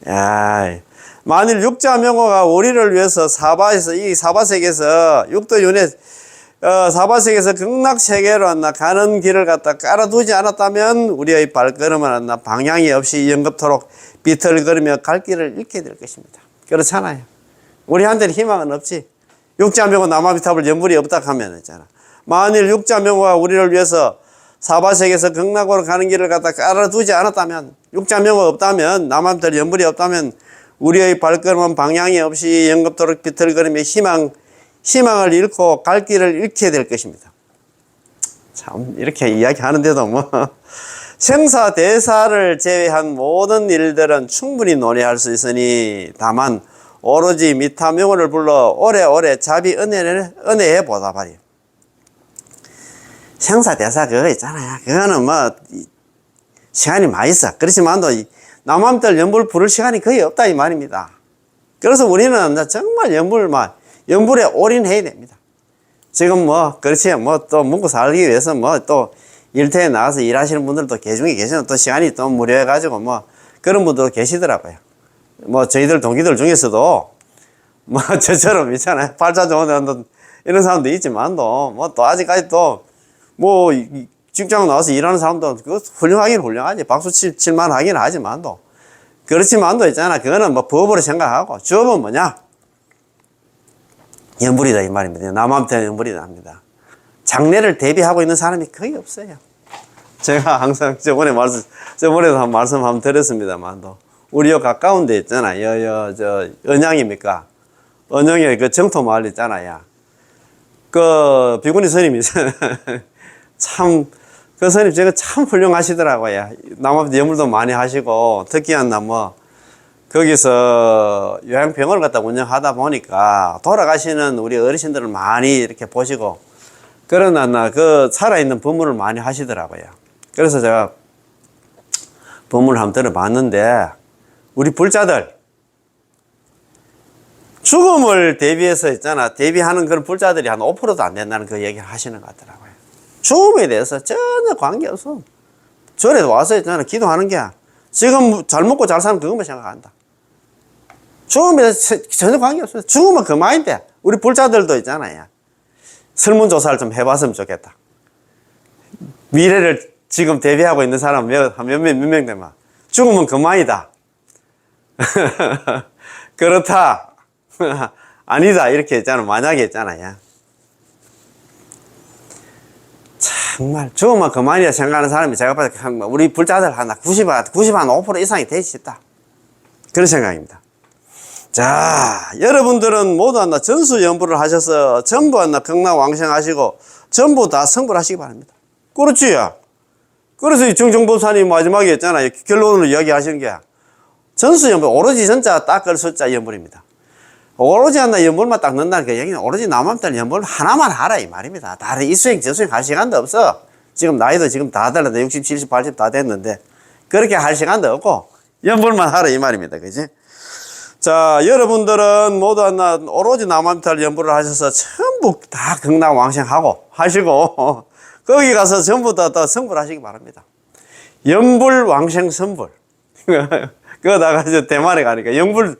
야, 만일 육자명호가 우리를 위해서 이 사바세계에서 육도윤회 사바세계에서 극락세계로 가는 길을 갖다 깔아두지 않았다면 우리의 발걸음은 방향이 없이 영겁토록 비틀거리며 갈 길을 잃게 될 것입니다. 그렇잖아요. 우리한테는 희망은 없지. 육자명호 남아비탑을 연불이 없다 하면 있잖아. 만일 육자명호가 우리를 위해서 사바세계에서 극락으로 가는 길을 갖다 깔아두지 않았다면, 육자명호 없다면, 남아비탑 연불이 없다면 우리의 발걸음은 방향이 없이 영겁토록 비틀거리며 희망을 잃고 갈 길을 잃게 될 것입니다. 참 이렇게 이야기하는데도 뭐 생사대사를 제외한 모든 일들은 충분히 논의할 수 있으니 다만 오로지 미타명호를 불러 오래오래 자비 은혜에 보답하리. 생사대사 그거 있잖아요. 그거는 뭐 시간이 많이 있어. 그렇지만도 남함들 연불 부를 시간이 거의 없다 이 말입니다. 그래서 우리는 정말 연불에 올인해야 됩니다. 지금 뭐 그렇지 뭐 또 먹고 살기 위해서 뭐 또 일터에 나가서 일하시는 분들도 개중에 계시는 또 시간이 또 무료해 가지고 뭐 그런 분도 계시더라고요. 뭐 저희들 동기들 중에서도 뭐 저처럼 있잖아요. 팔자 좋은 이런 사람도 있지만도 뭐 또 아직까지 또 뭐 직장 나와서 일하는 사람도 그거 훌륭하긴 훌륭하지. 박수 칠만 하긴 하지만도 그렇지만도 있잖아. 그거는 뭐 법으로 생각하고 주업은 뭐냐? 연불이다 이 말입니다. 남한테 연불이다 합니다. 장래를 대비하고 있는 사람이 거의 없어요. 제가 항상 저번에도 한 말씀 한번 드렸습니다만도 우리 요 가까운 데 있잖아요. 언양입니까? 언양에 그 정토 마을 있잖아요. 그 비구니 스님이 참 그 스님 제가 참 훌륭하시더라고요. 남한테 연불도 많이 하시고 특히나 뭐 거기서 요양병원을 갖다 운영하다 보니까 돌아가시는 우리 어르신들을 많이 이렇게 보시고 그러나 그 살아있는 법문을 많이 하시더라고요. 그래서 제가 법문을 한번 들어봤는데 우리 불자들 죽음을 대비해서 있잖아. 대비하는 그런 불자들이 한 5%도 안 된다는 그 얘기를 하시는 것 같더라고요. 죽음에 대해서 전혀 관계없어. 절에 와서 있잖아. 기도하는 게 지금 잘 먹고 잘 사는 그것만 생각한다. 죽음에 대해서 전혀 관계없어요. 죽으면 그만인데 우리 불자들도 있잖아요. 설문조사를 좀 해봤으면 좋겠다. 미래를 지금 대비하고 있는 사람 몇 명 되면 죽으면 그만이다. 그렇다. 아니다. 이렇게 있잖아. 만약에 있잖아요. 정말 죽으면 그만이라 생각하는 사람이 제가 봐도 우리 불자들 하나 95% 이상이 되지 있다. 그런 생각입니다. 자, 여러분들은 모두 하나 전수연불을 하셔서 전부 하나 극락왕생하시고 전부 다 성불 하시기 바랍니다. 그렇지. 그래서 이 정정보사님 마지막에 있잖아요. 결론으로 이야기하시는 게 전수연불, 오로지 전자 닦을 숫자 연불입니다. 오로지 하나 연불만 닦는다는 그 얘기는 오로지 남한테 연불 하나만 하라 이 말입니다. 다른 이수행 저수행 할 시간도 없어. 지금 나이도 지금 다 달랐다. 60, 70, 80 다 됐는데 그렇게 할 시간도 없고 연불만 하라 이 말입니다. 그지? 자, 여러분들은 모두 하나 오로지 남한테 연불을 하셔서 전부 다 극락왕생하고 하시고 거기 가서 전부 다 성불하시기 바랍니다. 연불왕생 선불. 그거다가 이제 대만에 가니까 연불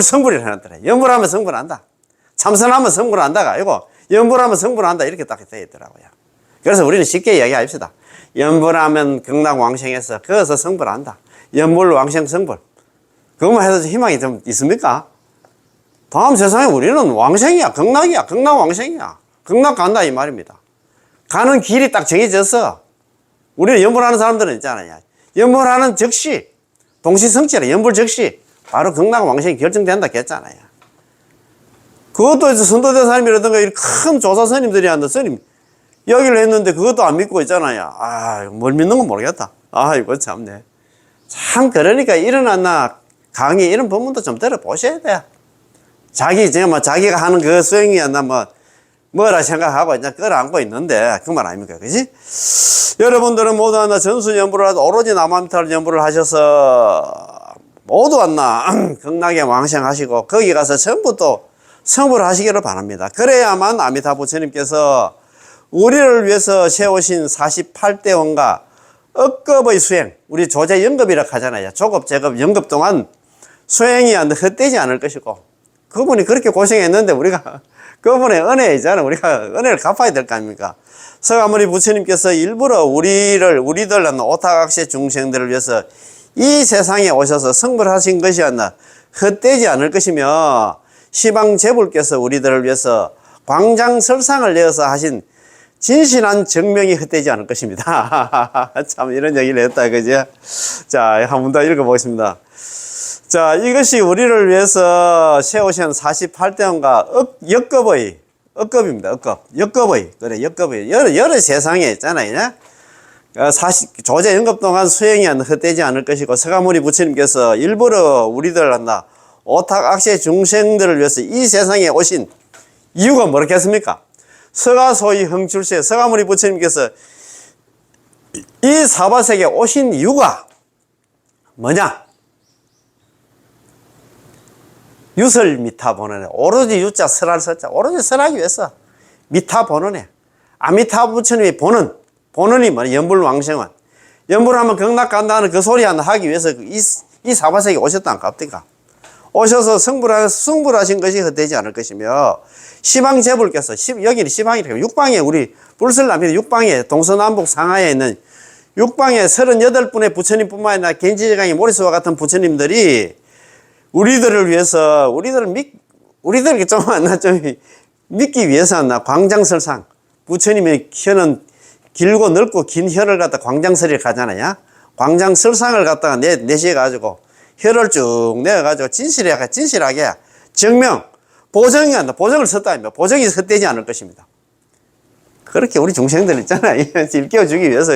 성불이라 하더래. 연불하면 성불한다. 참선하면 성불한다가 아니고 연불하면 성불한다. 이렇게 딱 되어 있더라고요. 그래서 우리는 쉽게 이야기합시다. 연불하면 극락왕생해서 거기서 성불한다. 연불왕생 성불. 그것만 해도 희망이 좀 있습니까? 다음 세상에 우리는 왕생이야. 극락이야. 극락왕생이야. 극락 간다 이 말입니다. 가는 길이 딱 정해졌어. 우리는 연불하는 사람들은 있잖아요. 연불하는 즉시 동시성취라 연불 즉시 바로 극락왕생이 결정된다 했잖아요. 그것도 이제 선도대사님이라든가 큰 조사 스님들이 한다. 스님 여기를 했는데 그것도 안 믿고 있잖아요. 아, 뭘 믿는 건 모르겠다. 아이고 참네. 참 그러니까 일어났나 강의 이런 법문도 좀 들어보셔야 돼요. 자기가 하는 그 수행이었나 뭐라 생각하고 이제 끌어안고 있는데 그 말 아닙니까? 그지? 여러분들은 모두 하나 전수연불을 하도 오로지 남아미타를 연불을 하셔서 모두 하나 극락에 왕생하시고 거기 가서 전부 또 성불을 하시기를 바랍니다. 그래야만 아미타 부처님께서 우리를 위해서 세우신 48대원과 억겁의 수행, 우리 조제 연급이라고 하잖아요. 조급, 제급, 연급 동안 수행이 헛되지 않을 것이고 그분이 그렇게 고생했는데 우리가 그분의 은혜이잖아. 우리가 은혜를 갚아야 될 거 아닙니까? 서가모니 부처님께서 일부러 우리들 오타각세 중생들을 위해서 이 세상에 오셔서 성불하신 것이었나 헛되지 않을 것이며 시방제불께서 우리들을 위해서 광장설상을 내어서 하신 진실한 정명이 헛되지 않을 것입니다. 참 이런 얘기를 했다 그죠? 자, 한 번 더 읽어보겠습니다. 자, 이것이 우리를 위해서 세우신 48대원과 억겁입니다. 역겁의. 그래, 역겁의. 여러 세상에 있잖아요. 조제 연급 동안 수행이 헛되지 않을 것이고, 서가모니 부처님께서 일부러 우리들 오탁악세 중생들을 위해서 이 세상에 오신 이유가 뭐겠습니까? 서가소위 흥출세, 서가모니 부처님께서 이 사바세계에 오신 이유가 뭐냐? 유설 미타 본원에 오로지 유자 설할 설자 오로지 설하기 위해서 미타 본원에 아미타 부처님의 본원이 뭐냐? 연불왕생원. 연불하면 극락 간다는 그 소리 하나 하기 위해서 이 사바세계에 오셨다 안 갑니까? 오셔서 승불하신 것이 헛되지 않을 것이며 시방제불께서 여기는 시방이라고 육방에 우리 불설남편 육방에 동서남북 상하에 있는 육방에 38분의 부처님뿐만 아니라 gen지제강의 모리스와 같은 부처님들이 우리들을 위해서 우리들에게 좀 믿기 위해서 광장설상 부처님의 혀는 길고 넓고 긴 혀를 갖다 광장설이를 가잖아요. 광장설상을 갖다가 내셔가지고 혀를 쭉 내어가지고 진실하게 증명 보정을 썼다며 보정이 헛되지 않을 것입니다. 그렇게 우리 중생들 있잖아요. 일깨워주기 위해서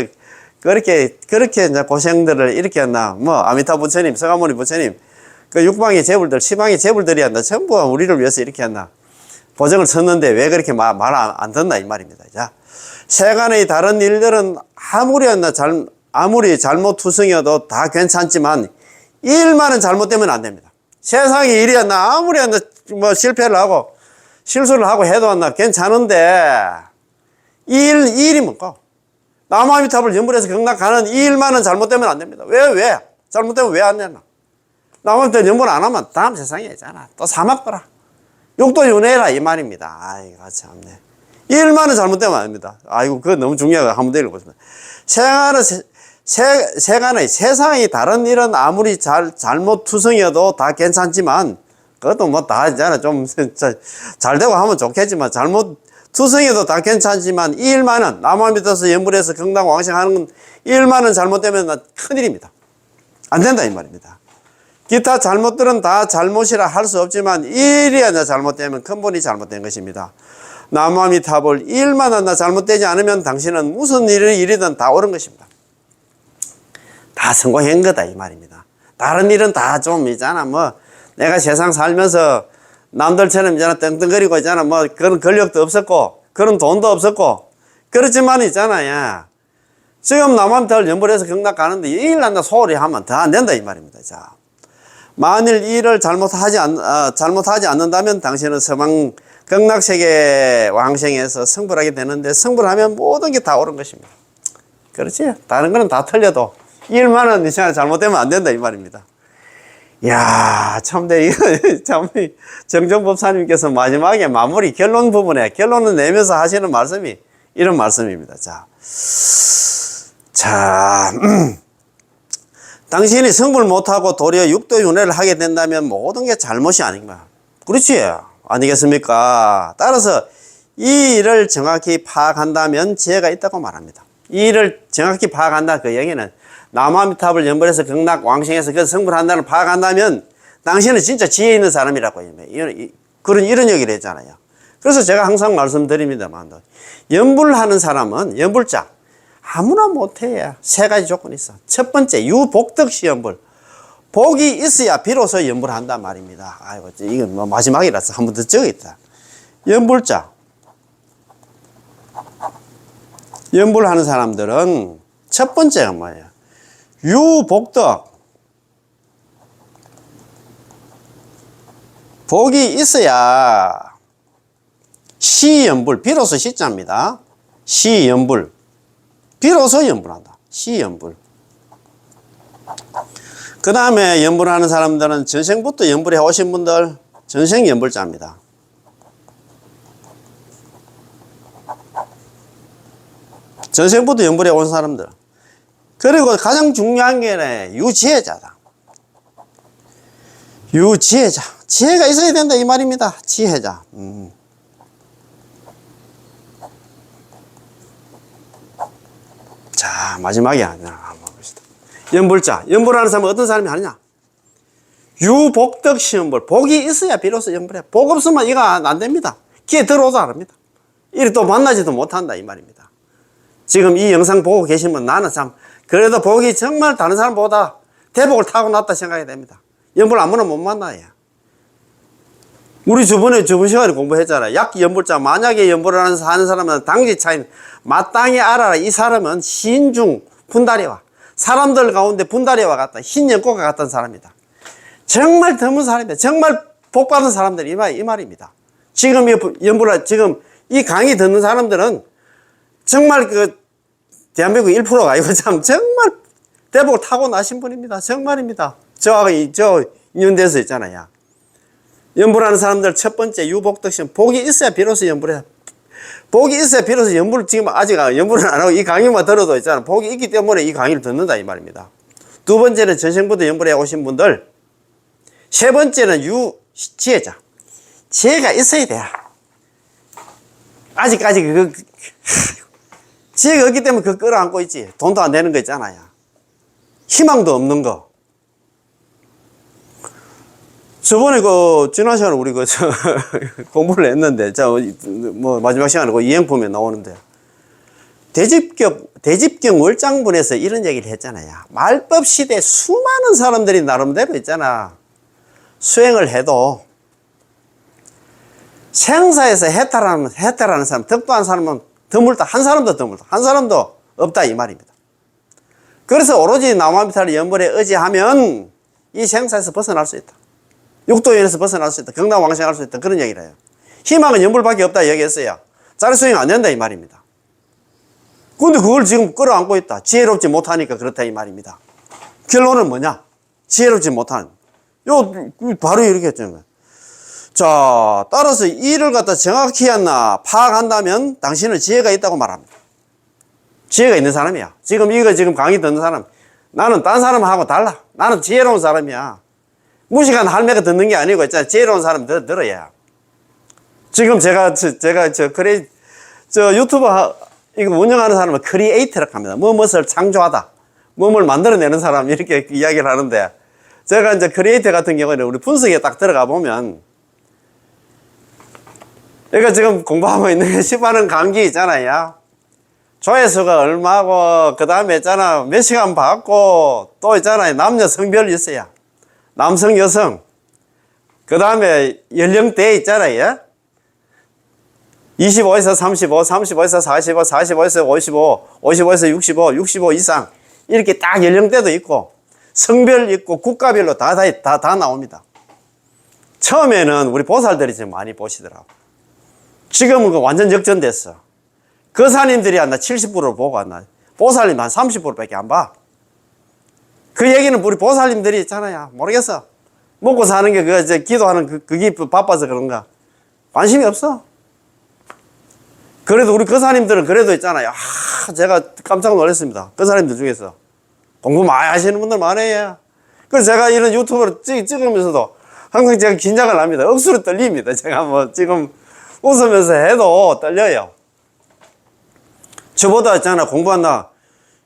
그렇게 이제 고생들을 이렇게 한다. 아미타 부처님, 서가모니 부처님, 그 육방의 제불들, 시방의 제불들이 한다. 전부 우리를 위해서 이렇게 한다. 보정을 썼는데 왜 그렇게 말 안 듣나 이 말입니다. 자, 세간의 다른 일들은 아무리 잘못투성이어도 다 괜찮지만 일만은 잘못되면 안 됩니다. 세상에 일이 아무리 실패를 하고 실수를 하고 해도 괜찮은데 일이 뭔가 남아미탑을 연불해서 극락 가는 이 일만은 잘못되면 안 됩니다. 왜? 잘못되면 왜 안 되나? 남아미탑 연불 안 하면 다음 세상에 있잖아. 또 사막거라. 욕도 윤회라 이 말입니다. 아이고 참네. 일만은 잘못되면 안 됩니다. 아이고 그거 너무 중요하고 한번 더 읽어보겠습니다. 세간의 세상의 다른 일은 아무리 잘못투성이어도 다 괜찮지만 그것도 다 있잖아. 좀 잘 되고 하면 좋겠지만 잘못투성이어도 다 괜찮지만 이 일만은 남아미타에서 연불해서 극락 왕생하는 건 일만은 잘못되면 큰일입니다. 안 된다 이 말입니다. 기타 잘못들은 다 잘못이라 할 수 없지만 일이 잘못되면 근본이 잘못된 것입니다. 남아미타불 일만 잘못되지 않으면 당신은 무슨 일이든 다 옳은 것입니다. 다 성공한 거다 이 말입니다. 다른 일은 다 좀 있잖아. 내가 세상 살면서 남들처럼 있잖아 떵떵거리고 있잖아. 그런 권력도 없었고 그런 돈도 없었고 그렇지만 있잖아요. 지금 남한테를 연불해서 극락 가는데 일 난다 소리 하면 더 안 된다 이 말입니다. 자, 만일 일을 잘못하지 않는다면 당신은 극락세계 왕생에서 성불 하게 되는데, 성불하면 모든 게 다 옳은 것입니다. 그렇지? 다른 거는 다 틀려도 일만은 이 생각 잘못되면 안 된다 이 말입니다. 이야, 참내 이거 참 정정법사님께서 마지막에 마무리 결론 부분에 결론을 내면서 하시는 말씀이 이런 말씀입니다. 자, 당신이 성불 못하고 도리어 육도윤회를 하게 된다면 모든 게 잘못이 아닌가. 그렇지? 아니겠습니까? 따라서 이 일을 정확히 파악한다면 지혜가 있다고 말합니다. 이 일을 정확히 파악한다 그 얘기는 남아미탑을 연불해서 극락 왕생에서 그 성불한다는 파악한다면 당신은 진짜 지혜 있는 사람이라고 이런 얘기를 했잖아요. 그래서 제가 항상 말씀드립니다만 연불하는 사람은 연불자 아무나 못해. 세 가지 조건이 있어. 첫 번째 유복덕시 연불. 복이 있어야 비로소 연불한단 말입니다. 아이고 이건 뭐 마지막이라서 한 번 더 적어있다. 연불자 연불하는 사람들은 첫 번째가 뭐예요? 유복덕. 복이 있어야 시연불, 비로소 시자입니다. 시연불. 비로소 연불한다. 시연불. 그 다음에 연불하는 사람들은 전생부터 연불해 오신 분들, 전생 연불자입니다. 전생부터 연불해 온 사람들. 그리고 가장 중요한 게 유지혜자다. 유지혜자. 지혜가 있어야 된다 이 말입니다. 지혜자. 자, 마지막에 한번 봅시다. 연불자. 연불하는 사람은 어떤 사람이 아니냐? 유복덕시연불. 복이 있어야 비로소 연불해. 복 없으면 이거 안 됩니다. 기회 들어오도 안 합니다. 이리 또 만나지도 못한다 이 말입니다. 지금 이 영상 보고 계시면 나는 참 그래도 복이 정말 다른 사람보다 대복을 타고났다 생각이 됩니다. 연불 아무나 못 만나요. 우리 저번 시간에 공부했잖아요. 약 연불자. 만약에 연불을 하는 사람은 당시 차이 마땅히 알아라. 이 사람은 신중 분다리와 사람들 가운데 분다리와 같다. 흰 연꽃과 같은 사람이다. 정말 드문 사람이다. 정말 복받은 사람들 이 말입니다. 지금 지금 이 강의 듣는 사람들은 정말 대한민국 1%가 아니고 참 정말 대복을 타고 나신 분입니다. 정말입니다. 저 인연돼서 있잖아요. 연불하는 사람들 첫 번째 유복덕신. 복이 있어야 비로소 연불해. 복이 있어야 비로소 연불, 지금 아직 연불은 안 하고 이 강의만 들어도 있잖아. 복이 있기 때문에 이 강의를 듣는다 이 말입니다. 두 번째는 전생부터 연불해 오신 분들. 세 번째는 지혜자. 지혜가 있어야 돼. 아직까지 지혜가 없기 때문에 그거 끌어안고 있지. 돈도 안 되는 거 있잖아요. 희망도 없는 거. 저번에 지난 시간에 우리 공부를 했는데, 마지막 시간에 이행품에 나오는데, 대집경 월장분에서 이런 얘기를 했잖아요. 말법 시대에 수많은 사람들이 나름대로 있잖아. 수행을 해도, 생사에서 해탈하는 사람, 덕도한 사람은 드물다. 한 사람도 드물다. 한 사람도 없다. 이 말입니다. 그래서 오로지 남아미탈을 연불에 의지하면 이 생사에서 벗어날 수 있다. 육도연에서 벗어날 수 있다. 극락왕생할 수 있다. 그런 얘기를 해요. 희망은 연불밖에 없다 얘기했어요. 자리 수행 안 된다 이 말입니다. 근데 그걸 지금 끌어안고 있다. 지혜롭지 못하니까 그렇다 이 말입니다. 결론은 뭐냐? 지혜롭지 못하는. 바로 이렇게 했잖아요. 자, 따라서 이 일을 갖다 정확히 파악한다면 당신은 지혜가 있다고 말합니다. 지혜가 있는 사람이야. 지금 강의 듣는 사람. 나는 딴 사람하고 달라. 나는 지혜로운 사람이야. 무식한 할매가 듣는 게 아니고 있잖아. 지혜로운 사람 들어야. 지금 제가 유튜브 이거 운영하는 사람은 크리에이터라고 합니다. 무엇을 창조하다. 무엇을 만들어내는 사람 이렇게 이야기를 하는데 제가 이제 크리에이터 같은 경우는 우리 분석에 딱 들어가 보면 그러니까 지금 공부하고 있는 게 10만원 감기 있잖아요. 조회수가 얼마고, 그 다음에 있잖아, 몇 시간 받고, 또 있잖아요, 남녀 성별이 있어요. 남성, 여성. 그 다음에 연령대 있잖아요. 25에서 35, 35에서 45, 45에서 55, 55에서 65, 65 이상. 이렇게 딱 연령대도 있고, 성별 있고, 국가별로 다 나옵니다. 처음에는 우리 보살들이 좀 많이 보시더라고. 지금은 완전 역전됐어. 거사님들이 한 70%를 보고 안 나. 보살님 한 30%밖에 안 봐. 그 얘기는 우리 보살님들이 있잖아요. 모르겠어. 먹고 사는 게 기도하는 그게 바빠서 그런가. 관심이 없어. 그래도 우리 거사님들은 그래도 있잖아요. 제가 깜짝 놀랐습니다. 거사님들 중에서. 공부 많이 하시는 분들 많아요. 그래서 제가 이런 유튜브를 찍으면서도 항상 제가 긴장을 합니다. 억수로 떨립니다. 제가 뭐 지금 웃으면서 해도 떨려요. 저보다 있잖아, 공부한다.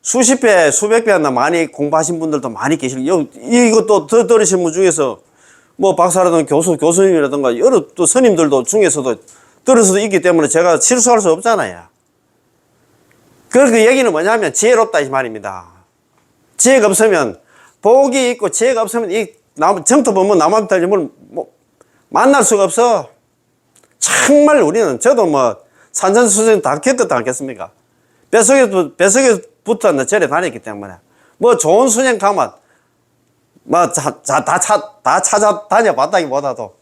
수십 배, 수백 배 한다 많이 공부하신 분들도 많이 계시고, 이것도 들으신 분 중에서 뭐 박사라든가 교수님이라든가 여러 또 스님들도 중에서도 들어서도 있기 때문에 제가 실수할 수 없잖아요. 그 얘기는 뭐냐면 지혜롭다 이 말입니다. 지혜가 없으면 복이 있고 지혜가 없으면 이 정토 보면 남한탈림을 뭐 만날 수가 없어. 정말 우리는 저도 뭐 산전수전 다 겪었다 않겠습니까? 뱃속에부터 절에 다녔기 때문에 뭐 좋은 수행 가면 뭐 다 찾아다녀봤다기보다도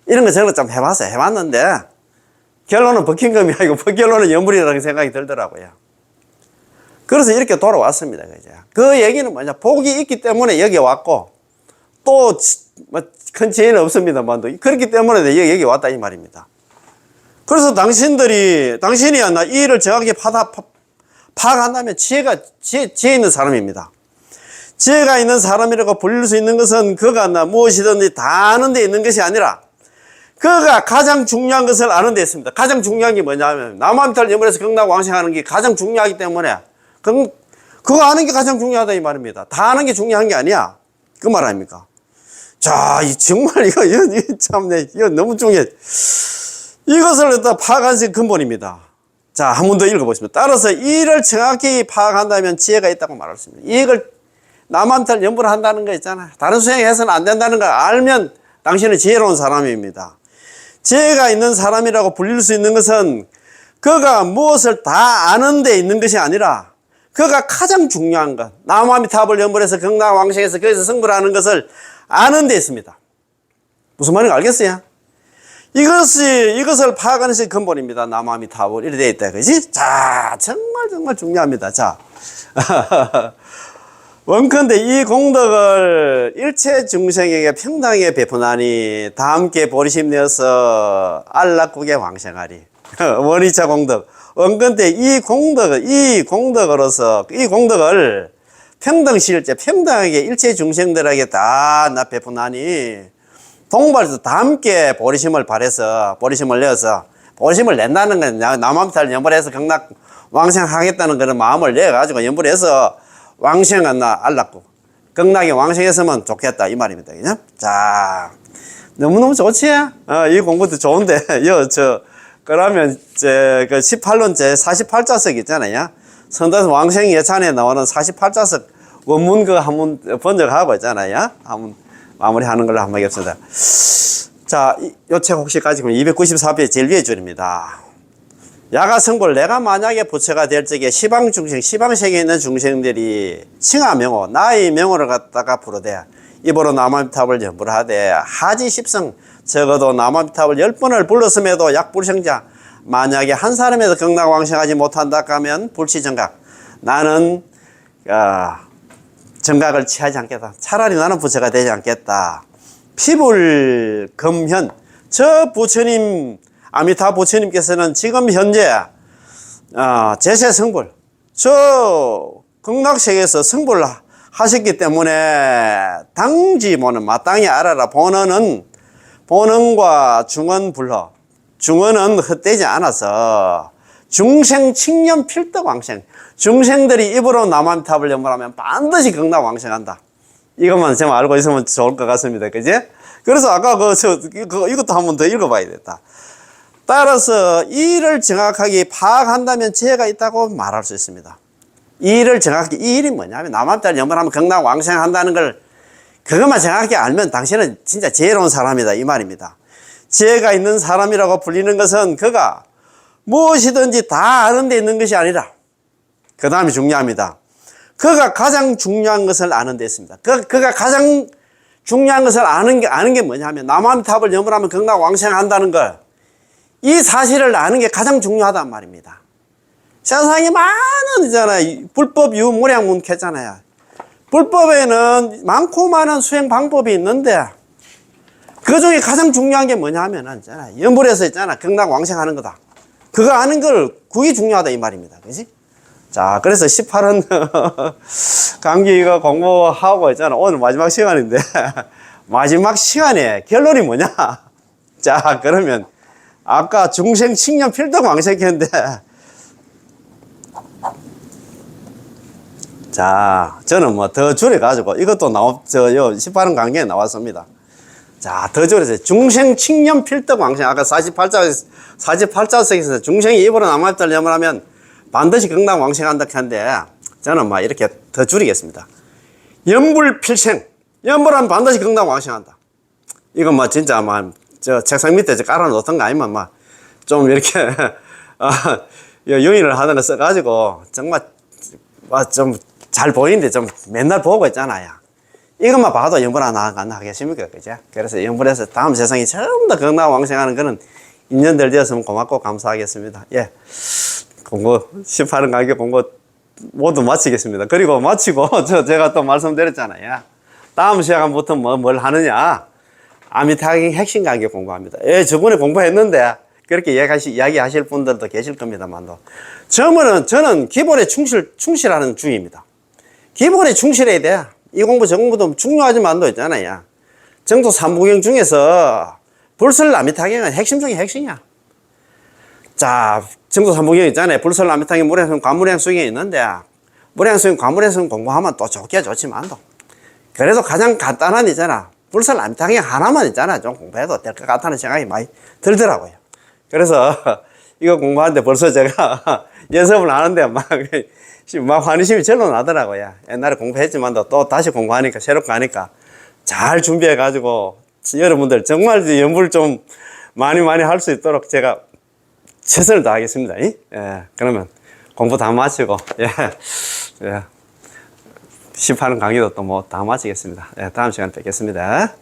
이런 거 저런 거 좀 해봤는데 결론은 버킹검이 아니고 결론은 연불이라는 생각이 들더라고요. 그래서 이렇게 돌아왔습니다. 그죠? 그 얘기는 뭐냐, 복이 있기 때문에 여기 왔고 또 큰 지혜는 없습니다만 그렇기 때문에 여기 왔다 이 말입니다. 그래서 당신이 이 일을 정확히 파악한다면 지혜 있는 사람입니다. 지혜가 있는 사람이라고 불릴 수 있는 것은 그가 무엇이든지 다 아는 데 있는 것이 아니라 그가 가장 중요한 것을 아는 데 있습니다. 가장 중요한 게 뭐냐면 남한탈 염불에서 극락왕생하는 게 가장 중요하기 때문에 그거 아는 게 가장 중요하다 이 말입니다. 다 아는 게 중요한 게 아니야. 그 말 아닙니까? 자, 정말 이거 참네, 이거 너무 중요해. 이것을 일단 파악한 것이 근본입니다. 자, 한 번 더 읽어보십니다. 따라서 이를 정확히 파악한다면 지혜가 있다고 말할 수 있습니다. 이걸 남한탈 염불을 한다는 거 있잖아요. 다른 수행해서는 안 된다는 걸 알면 당신은 지혜로운 사람입니다. 지혜가 있는 사람이라고 불릴 수 있는 것은 그가 무엇을 다 아는 데 있는 것이 아니라 그가 가장 중요한 것, 나무아미타불 염불에서 극락왕생에서 거기서 승불하는 것을 아는 데 있습니다. 무슨 말인지 알겠어요? 이것을 파악하는 것이 근본입니다. 나무아미타불 이렇게 되어 있다. 그지? 자, 정말 중요합니다. 자. 원컨대 이 공덕을 일체 중생에게 평당하게 베푸나니 다 함께 보리심내어서 안락국에 왕생하리. 원이차 공덕. 원컨대 이 공덕을 평등실제 평등하게 일체 중생들에게 다 베푸나니 동발에서 다 함께 보리심을 발해서 보리심을 내어서 보리심을 낸다는 건 남한탈 연불해서 극락 왕생하겠다는 그런 마음을 내가지고 연불해서 왕생은 안락국 극락에 왕생했으면 좋겠다 이 말입니다. 그죠? 자, 너무너무 좋지? 이 공부도 좋은데 그러면 그 18론 제 48자석 있잖아요. 선다스 왕생 예찬에 나오는 48자석 원문 그 한번 번역하고 있잖아요. 한번 마무리하는 걸로 한번 하겠습니다. 자, 요 책 혹시 가지고 294페이지 제일 위에 줄입니다. 야가성불 내가 만약에 부처가 될 적에 시방세계에 있는 중생들이 칭하명호 나의 명호를 갖다가 부르되 입으로 남아미타불 연불을 하되 하지십성 적어도 남아미타불 10번을 불렀음에도 약불생자 만약에 한 사람에서 극락왕생하지 못한다 하면 불치정각 나는 정각을 취하지 않겠다. 차라리 나는 부처가 되지 않겠다. 피불금현 저 부처님 아미타 부처님께서는 지금 현재 제세성불 저 극락세계에서 성불을 하셨기 때문에 당지모는 마땅히 알아라. 본원과 중원불허 중원은 헛되지 않아서 중생 칭념 필덕왕생 중생들이 입으로 남아미타불 연불하면 반드시 극락왕생한다. 이것만 좀 알고 있으면 좋을 것 같습니다. 그지? 그래서 아까 이것도 한 번 더 읽어봐야 겠다. 따라서 이를 정확하게 파악한다면 지혜가 있다고 말할 수 있습니다. 이 일이 뭐냐면 남한탈 연불하면 극락왕생한다는 걸 그것만 정확히 알면 당신은 진짜 지혜로운 사람이다 이 말입니다. 지혜가 있는 사람이라고 불리는 것은 그가 무엇이든지 다 아는 데 있는 것이 아니라 그 다음이 중요합니다. 그가 가장 중요한 것을 아는 데 있습니다. 그가 가장 중요한 것을 아는 게 뭐냐면 남아미타불 연불하면 극락왕생한다는 걸 이 사실을 아는 게 가장 중요하단 말입니다. 세상에 많은 있잖아요. 불법 유무량문캐잖아요. 불법에는 많고 많은 수행 방법이 있는데 그 중에 가장 중요한 게 뭐냐 하면은 있잖아요. 연불에서 있잖아. 경락왕생하는 거다. 그거 아는 걸 그게 중요하다 이 말입니다. 그지? 자, 그래서 18은 감기 이거 공부하고 있잖아. 오늘 마지막 시간인데 마지막 시간에 결론이 뭐냐? 자, 그러면 아까 중생 칭념 필덕 왕생했는데 자, 저는 뭐 더 줄여가지고 이것도 요 18은 강의에 나왔습니다. 자, 더 줄여서 중생 칭념 필덕 왕생. 아까 48자석에서 중생이 입으로 남아있다를 염을하면 반드시 극락 왕생한다 하는데 저는 막 이렇게 더 줄이겠습니다. 연불필생. 연불하면 반드시 극락 왕생한다. 이건 뭐 진짜 막 저 책상 밑에 깔아놓던 거 아니면 막 좀 이렇게 유인을 하나 써가지고 정말 좀 잘 보이는데 좀 맨날 보고 있잖아요. 이것만 봐도 연불 안 하겠습니까? 그죠? 그래서 연불에서 다음 세상이 전부 다 극락 왕생하는 거는 인연들 되었으면 고맙고 감사하겠습니다. 예. 공부, 18은 강의 공부 모두 마치겠습니다. 그리고 마치고 제가 또 말씀드렸잖아요. 다음 시간부터 뭘 하느냐. 아미타경 핵심 강의 공부합니다. 예, 저번에 공부했는데 그렇게 이야기하실 분들도 계실 겁니다만도. 저는 기본에 충실하는 중입니다. 기본에 충실해야 돼. 이 공부 저 공부도 중요하지만도 있잖아요. 정도 3부경 중에서 불설 아미타경은 핵심 중에 핵심이야. 자, 정도 3부경 있잖아요. 불설 아미타경 무량수행 관무량 수행이 있는데 무량수행 관무량 수행 공부하면 또 좋기야 좋지만도 그래도 가장 간단한 있잖아. 불설 아미타경 하나만 있잖아. 좀 공부해도 될 것 같다는 생각이 많이 들더라고요. 그래서 이거 공부하는데 벌써 제가 연습을 하는데 막 환희심이 절로 나더라고요. 옛날에 공부했지만 또 다시 공부하니까 새롭게 하니까 잘 준비해가지고 여러분들 정말 연불 좀 많이 할 수 있도록 제가 최선을 다하겠습니다. 예, 그러면 공부 다 마치고 예. 18은 강의도 또 뭐 다 마치겠습니다. 예, 다음 시간에 뵙겠습니다.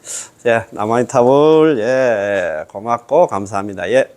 예, 남아인 타불 예, 고맙고 감사합니다. 예.